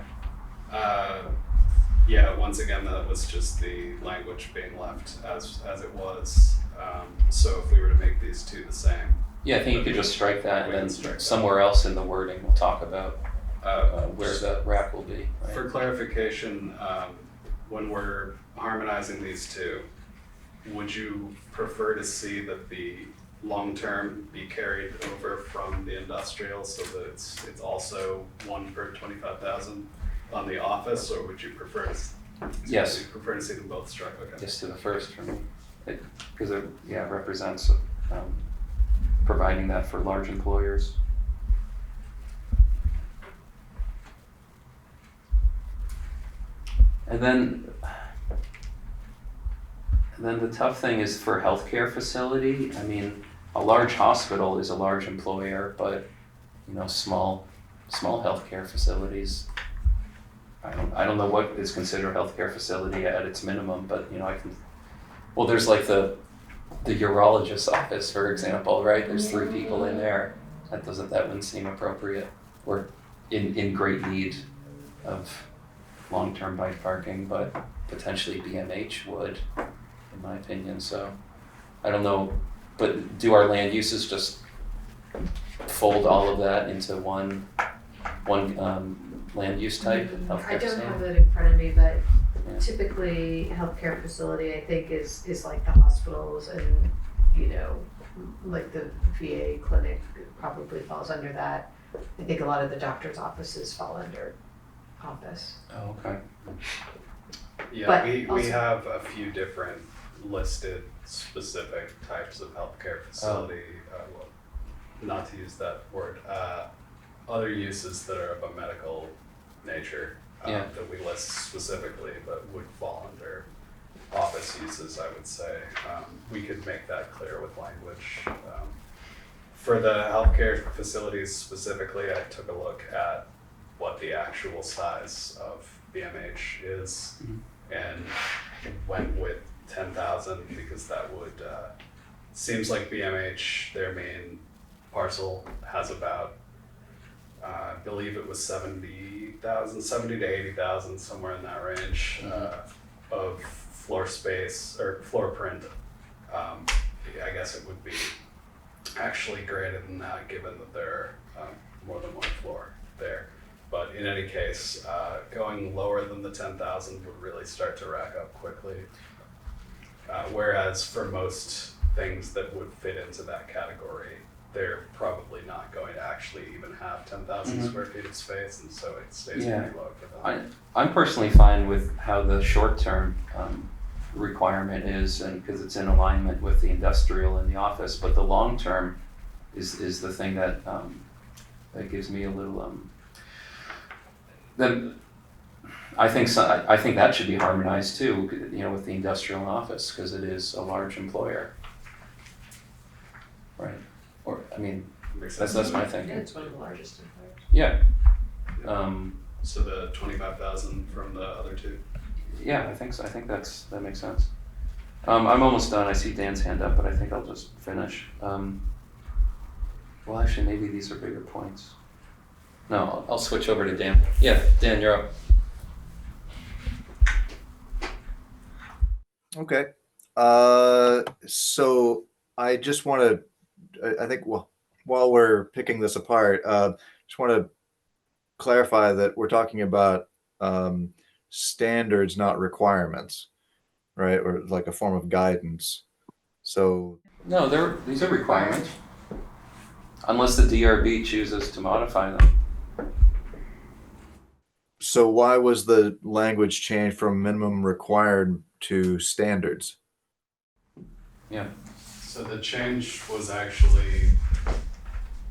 Yeah, once again, that was just the language being left as it was. So if we were to make these 2 the same. Yeah, I think you could just strike that, We and can then strike that. somewhere else in the wording we'll talk about where the rack will be. Right? For clarification, when we're harmonizing these 2, would you prefer to see that the long-term be carried over from the industrial so that it's also one per 25,000 on the office, or would you prefer to? Yes. You prefer to see them both struck? Okay. Yes to the first for me, because it represents providing that for large employers. And then the tough thing is for healthcare facility. I mean, a large hospital is a large employer, but small healthcare facilities. I don't know what is considered a healthcare facility at its minimum, but there's like the urologist's office, for example, right? There's 3 people in there. That wouldn't seem appropriate. Or in great need of long-term bike parking, but potentially BMH would, in my opinion. So I don't know, but do our land uses just fold all of that into one land use type? I Healthcare don't have facility? it in front of me, but Yeah. typically healthcare facility, I think is like the hospitals and, like the VA clinic probably falls under that. I think a lot of the doctor's offices fall under office. Oh, okay. Yeah, But we also- have a few different listed specific types of healthcare facility, well, not to use that word, other uses that are of a medical nature Yeah. that we list specifically, but would fall under office uses, I would say. We could make that clear with language. For the healthcare facilities specifically, I took a look at what the actual size of BMH is and went with 10,000 because that would, seems like BMH, their main parcel has about, I believe it was 70 to 80,000, somewhere in that range of floor space or floor print. I guess it would be actually greater than that given that there are more than one floor there. But in any case, going lower than the 10,000 would really start to rack up quickly. Whereas for most things that would fit into that category, they're probably not going to actually even have 10,000 square feet of space, and so it stays pretty low for them. I'm personally fine with how the short-term requirement is, and because it's in alignment with the industrial and the office, but the long-term is the thing that gives me a little. Then I think that should be harmonized too, with the industrial and office, because it is a large employer, right? Or that's my thinking. It's one of the largest employers. Yeah. So the 25,000 from the other two? Yeah, I think so. I think that makes sense. I'm almost done. I see Dan's hand up, but I think I'll just finish. Well, actually, maybe these are bigger points. No, I'll switch over to Dan. Yeah, Dan, you're up. Okay. So I just want to, I think, while we're picking this apart, just want to clarify that we're talking about standards, not requirements, right? Or like a form of guidance. So No, these are requirements. Unless the DRB chooses to modify them. So why was the language changed from minimum required to standards? Yeah. So the change was actually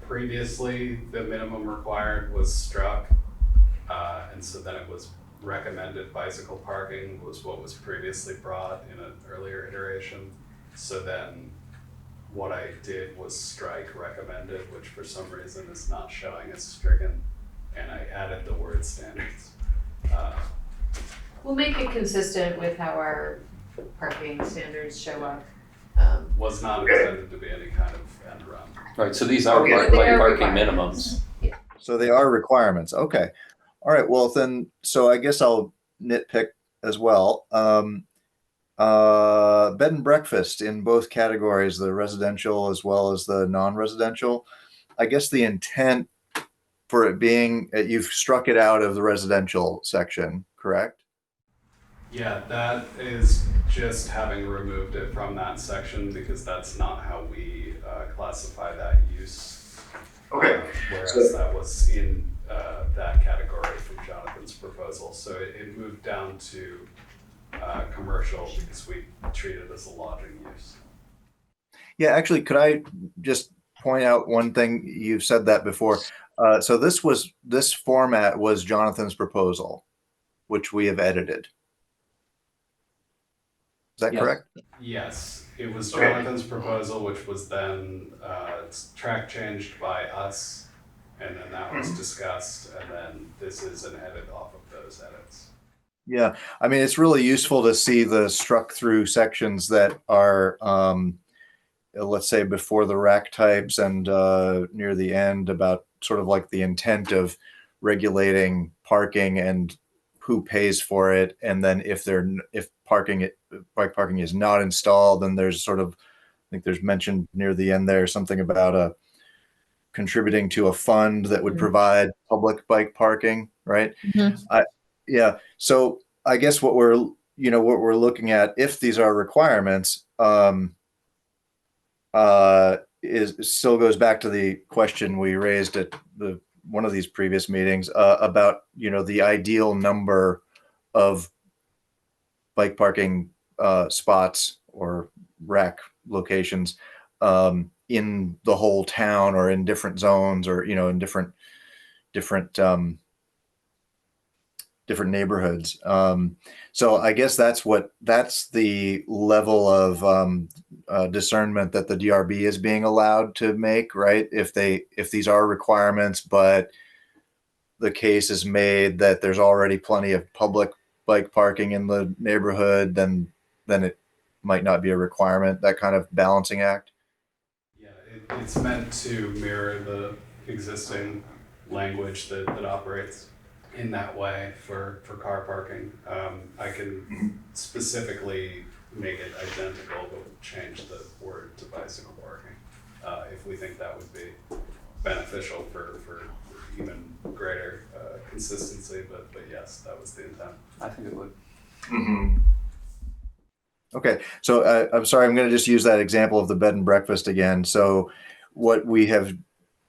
previously the minimum required was struck, and so then it was recommended bicycle parking was what was previously brought in an earlier iteration. So then what I did was strike recommended, which for some reason is not showing as stricken, and I added the word standards. We'll make it consistent with how our parking standards show up. Was not intended to be any kind of end run. Right. So these are Okay, bike they are parking requirements. minimums. So they are requirements. Okay. All right. Well, then, so I guess I'll nitpick as well. Bed and breakfast in both categories, the residential as well as the non-residential. I guess the intent for it being, you've struck it out of the residential section, correct? Yeah, that is just having removed it from that section because that's not how we classify that use. Okay. Whereas that was in that category from Jonathan's proposal. So it moved down to commercial because we treat it as a lodging use. Yeah, actually, could I just point out one thing? You've said that before. So this format was Jonathan's proposal, which we have edited. Is that Yes. correct? Yes, it was Okay. Jonathan's proposal, which was then track changed by us, and then that was discussed, and then this is an edit off of those edits. Yeah, I mean, it's really useful to see the struck through sections that are, let's say, before the rack types and near the end, about sort of like the intent of regulating parking and who pays for it, and then if bike parking is not installed, then there's sort of, I think there's mentioned near the end there something about contributing to a fund that would provide public bike parking, right? Yeah. So I guess what we're looking at, if these are requirements, is still goes back to the question we raised at one of these previous meetings about the ideal number of bike parking spots or rack locations in the whole town, or in different zones, or in different neighborhoods. So I guess that's the level of discernment that the DRB is being allowed to make, right? If these are requirements, but the case is made that there's already plenty of public bike parking in the neighborhood, then it might not be a requirement, that kind of balancing act. Yeah, it's meant to mirror the existing language that operates in that way for car parking. I can specifically make it identical, but change the word to bicycle parking if we think that would be beneficial for even greater consistency. But yes, that was the intent. I think it would. Mm-hmm. Okay, so I'm sorry, I'm going to just use that example of the bed and breakfast again. So what we have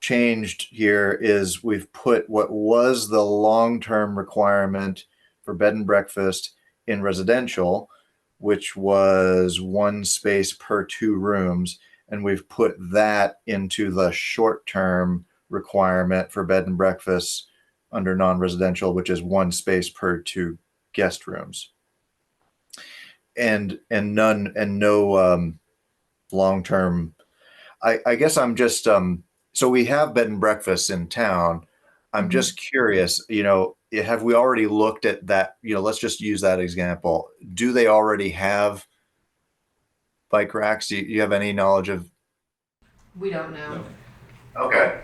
changed here is we've put what was the long-term requirement for bed and breakfast in residential, which was 1 space per 2 rooms, and we've put that into the short-term requirement for bed and breakfast under non-residential, which is 1 space per 2 guest rooms. And no long-term. I guess I'm just so we have bed and breakfasts in town. I'm just curious, have we already looked at that? Let's just use that example. Do they already have bike racks? Do you have any knowledge of? We don't know. No. Okay.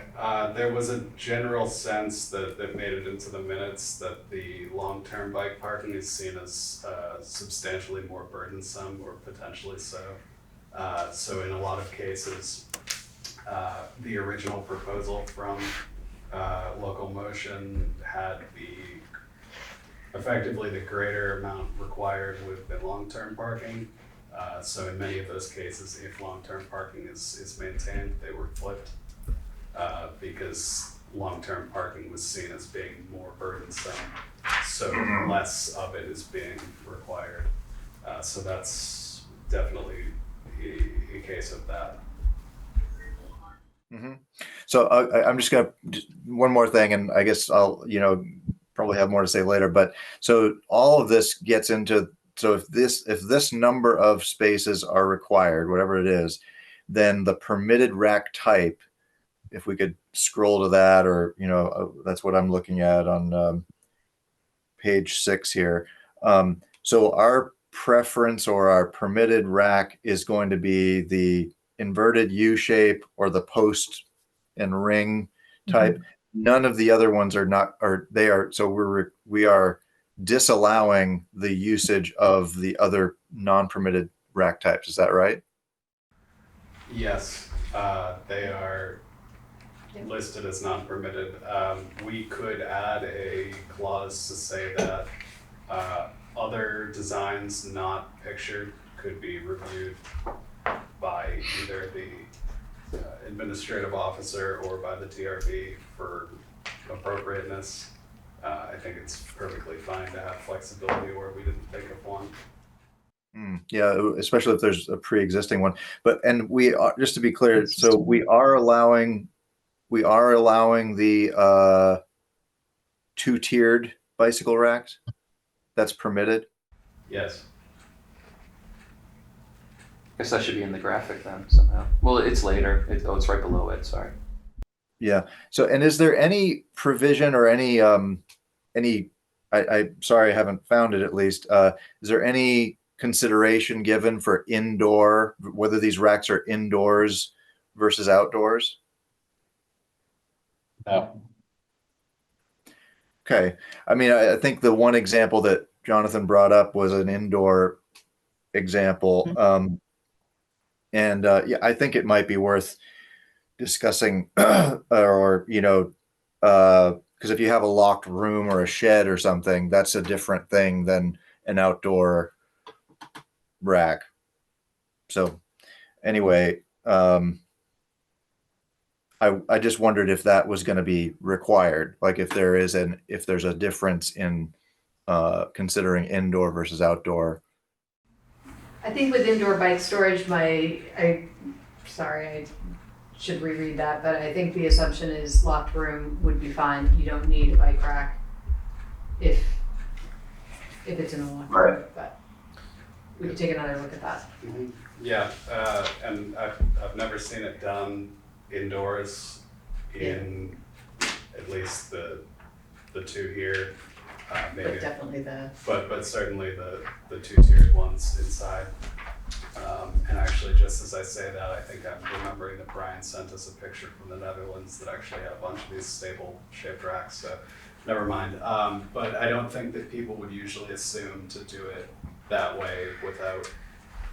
There was a general sense that made it into the minutes that the long-term bike parking is seen as substantially more burdensome, or potentially so. So in a lot of cases, the original proposal from Local Motion had effectively the greater amount required with the long-term parking. So in many of those cases, if long-term parking is maintained, they were flipped. Because long-term parking was seen as being more burdensome, so less of it is being required. So that's definitely a case of that. Mm-hmm. So I'm just gonna one more thing, and I guess I'll probably have more to say later. But so all of this gets into, so if this number of spaces are required, whatever it is, then the permitted rack type, if we could scroll to that, or that's what I'm looking at on page 6 here. So our preference, or our permitted rack, is going to be the inverted U shape or the post and ring type. None of the other ones are not, or they are. So we are disallowing the usage of the other non-permitted rack types. Is that right? Yes, they are listed as non-permitted. We could add a clause to say that other designs not pictured could be reviewed by either the administrative officer or by the TRB for appropriateness. I think it's perfectly fine to have flexibility where we didn't think of one. Yeah, especially if there's a pre-existing one. And we are, just to be clear, so we are allowing the two-tiered bicycle racks. That's permitted. Yes. I guess that should be in the graphic then somehow. Well, it's later. It's right below it. Sorry. Yeah. So, and is there any provision or any I sorry, I haven't found it at least. Is there any consideration given for indoor, whether these racks are indoors versus outdoors? No. Okay. I mean, I think the one example that Jonathan brought up was an indoor example. Yeah, I think it might be worth discussing or, because if you have a locked room or a shed or something, that's a different thing than an outdoor rack. So anyway, I just wondered if that was going to be required, like if there's a difference in considering indoor versus outdoor. I think with indoor bike storage, I should reread that, but I think the assumption is locked room would be fine. You don't need a bike rack if it's in a locked room, but we could take another look at that. Mm-hmm. Yeah, and I've never seen it done indoors in at least the two here. Maybe, But definitely but certainly the two-tiered ones inside. And actually, just as I say that, I think I'm remembering that Brian sent us a picture from the Netherlands that actually had a bunch of these stable-shaped racks. So never mind. But I don't think that people would usually assume to do it that way without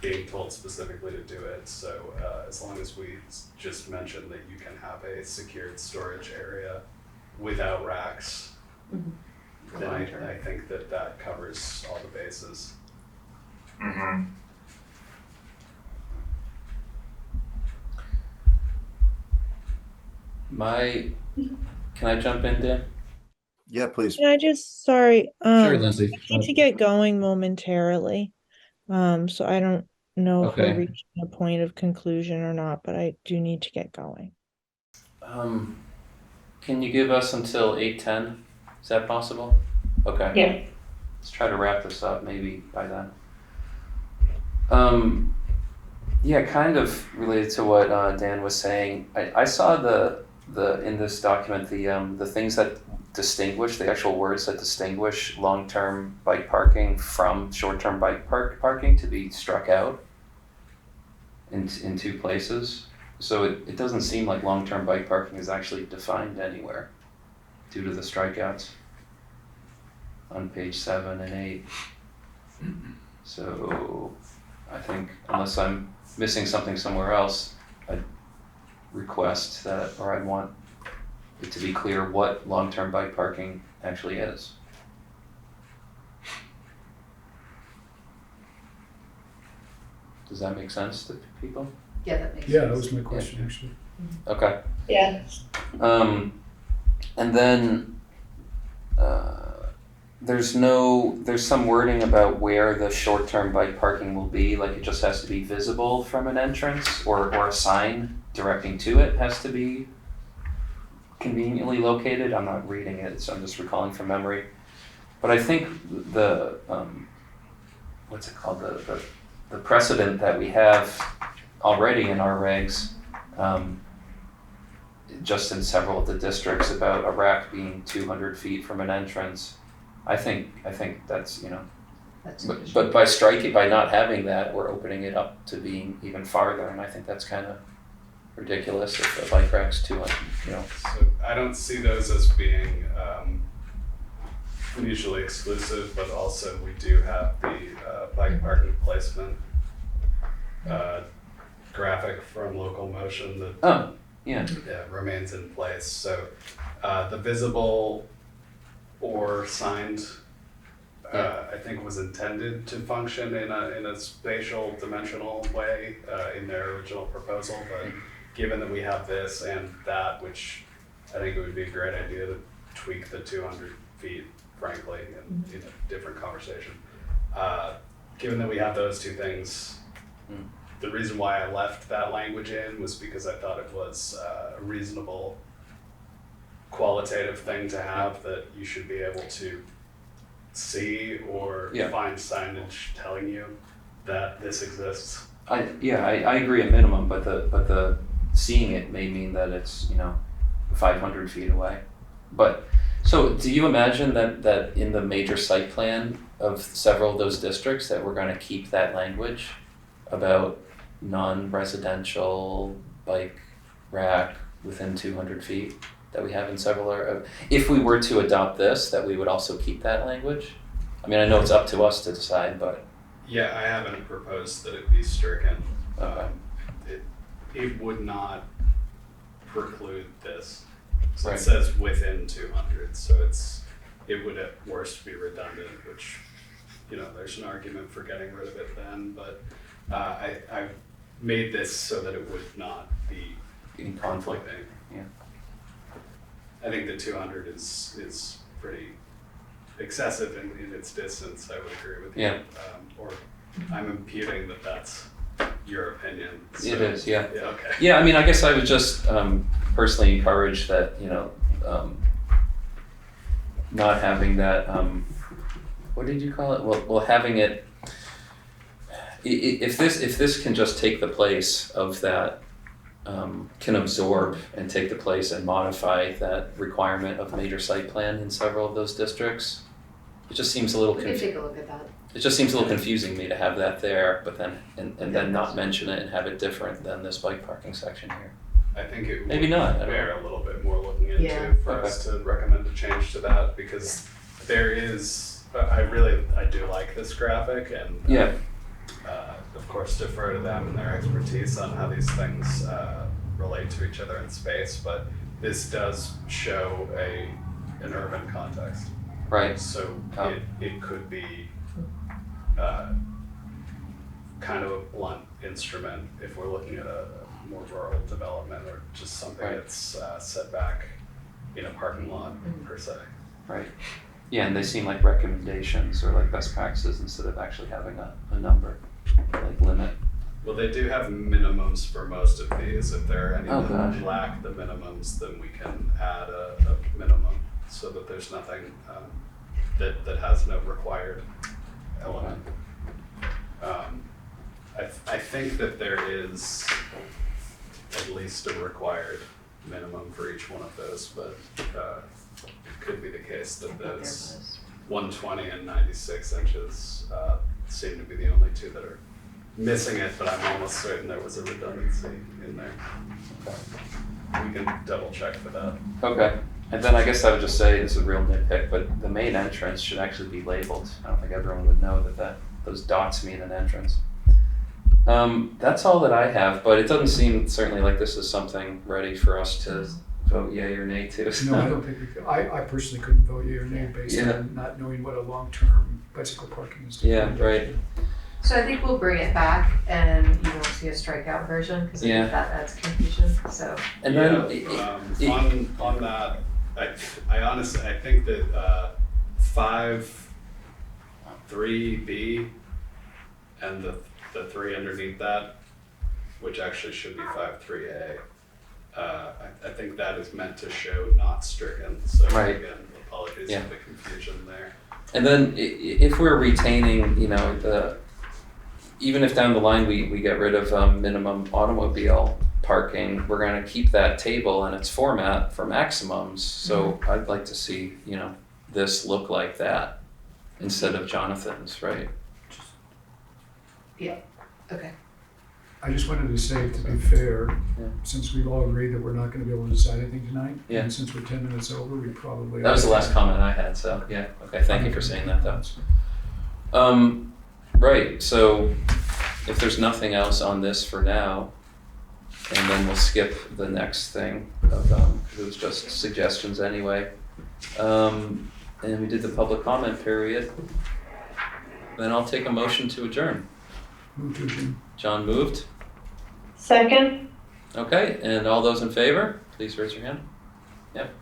being told specifically to do it. So as long as we just mention that you can have a secured storage area without racks, then I think that covers all the bases. Mm-hmm. Can I jump in, Dan? Yeah, please. Can I just, sorry, Sure, Lindsay. I need to get going momentarily. So I don't know if we're Okay. reaching a point of conclusion or not, but I do need to get going. Can you give us until 8:10? Is that possible? Okay. Yeah. Let's try to wrap this up maybe by then. Yeah, kind of related to what Dan was saying. I saw the in this document the things that distinguish, the actual words that distinguish long-term bike parking from short-term bike parking to be struck out in two places. So it doesn't seem like long-term bike parking is actually defined anywhere due to the strikeouts on page 7 and 8. So I think unless I'm missing something somewhere else, I'd request that, or I'd want it to be clear what long-term bike parking actually is. Does that make sense to people? Yeah, that makes Yeah, sense. that was my question, actually. Okay. Yeah. And then there's some wording about where the short-term bike parking will be, like it just has to be visible from an entrance, or a sign directing to it has to be conveniently located. I'm not reading it, so I'm just recalling from memory. But I think the what's it called, the precedent that we have already in our regs, just in several of the districts, about a rack being 200 feet from an entrance. I think that's, That's but by not having that, we're opening it up to being even farther, and I think that's kind of ridiculous if a bike rack's 200, So I don't see those as being mutually exclusive, but also we do have the bike parking placement graphic from Local Motion that Oh, yeah. remains in place. So the visible or signed I think was intended to function in a spatial dimensional way in their original proposal, but given that we have this and that, which I think it would be a great idea to tweak the 200 feet, frankly, in a different conversation. Given that we have those two things, the reason why I left that language in was because I thought it was a reasonable qualitative thing to have, that you should be able to see or find signage telling you that this exists. I agree at minimum, but the seeing it may mean that it's 500 feet away. But so do you imagine that in the major site plan of several of those districts that we're going to keep that language about non-residential bike rack within 200 feet that we have in several, if we were to adopt this, that we would also keep that language? I mean, I know it's up to us to decide, but. Yeah, I haven't proposed that it be stricken. Okay. It would not preclude this. So Right. It says within 200, so it would at worst be redundant, which, there's an argument for getting rid of it then, but I made this so that it would not be In conflict. conflicting. Yeah. I think the 200 is pretty excessive in its distance, I would agree with you. Yeah. Or I'm imputing that that's your opinion. So, It is, yeah. Yeah, okay. Yeah, I mean, I guess I would just personally encourage that, not having that, what did you call it? Well, having it, if this can just take the place of that, can absorb and take the place and modify that requirement of major site plan in several of those districts, it just seems a little We can take a look at that. It just seems a little confusing me to have that there, but then and then not mention it and have it different than this bike parking section here. I think it Maybe would not, I don't bear a little bit more looking into Yeah. for us to recommend a change to that, because there is, I do like this graphic, and Yeah. of course defer to them and their expertise on how these things relate to each other in space, but this does show an urban context. Right. So it could be kind of a blunt instrument if we're looking at a more rural development, or just something Right. that's set back in a parking lot per se. Right. Yeah, and they seem like recommendations or like best practices instead of actually having a number, like limit. Well, they do have minimums for most of these. If there are any Oh, that gosh. lack the minimums, then we can add a minimum so that there's nothing that has no required element. I think that there is at least a required minimum for each one of those, but it could be the case that those 120 and 96 inches seem to be the only two that are missing it, but I'm almost certain there was a redundancy in there. We can double check for that. Okay. And then I guess I would just say, this is a real nitpick, but the main entrance should actually be labeled. I don't think everyone would know that those dots mean an entrance. That's all that I have, but it doesn't seem certainly like this is something ready for us to vote yay or nay to. So. No, I don't think I personally couldn't vote yea or nay based Yeah. on not knowing what a long-term bicycle parking is. Yeah, right. So I think we'll bring it back and you won't see a strikeout version because I Yeah. think that adds confusion, so. And Yeah, then on that, I honestly, I think that 5.3b and the 3 underneath that, which actually should be 5.3a, I think that is meant to show not stricken. So Right. again, apologies Yeah. for the confusion there. And then if we're retaining, even if down the line we get rid of minimum automobile parking, we're going to keep that table in its format for maximums. So I'd like to see, this look like that instead of Jonathan's, right? Okay. I just wanted to say, to be fair, Yeah. since we've all agreed that we're not gonna be able to decide anything tonight, Yeah. and since we're 10 minutes over, we probably. That was the last comment I had, so yeah. Okay, thank you for saying that though. Right, so if there's nothing else on this for now, and then we'll skip the next thing of, it was just suggestions anyway. And we did the public comment period. then I'll take a motion to adjourn. Move to adjourn. John moved. Second. Okay, and all those in favor, please raise your hand. Yep,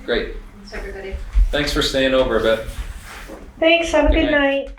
great. Thanks, everybody. Thanks for staying over a bit. Thanks, have a Good good night.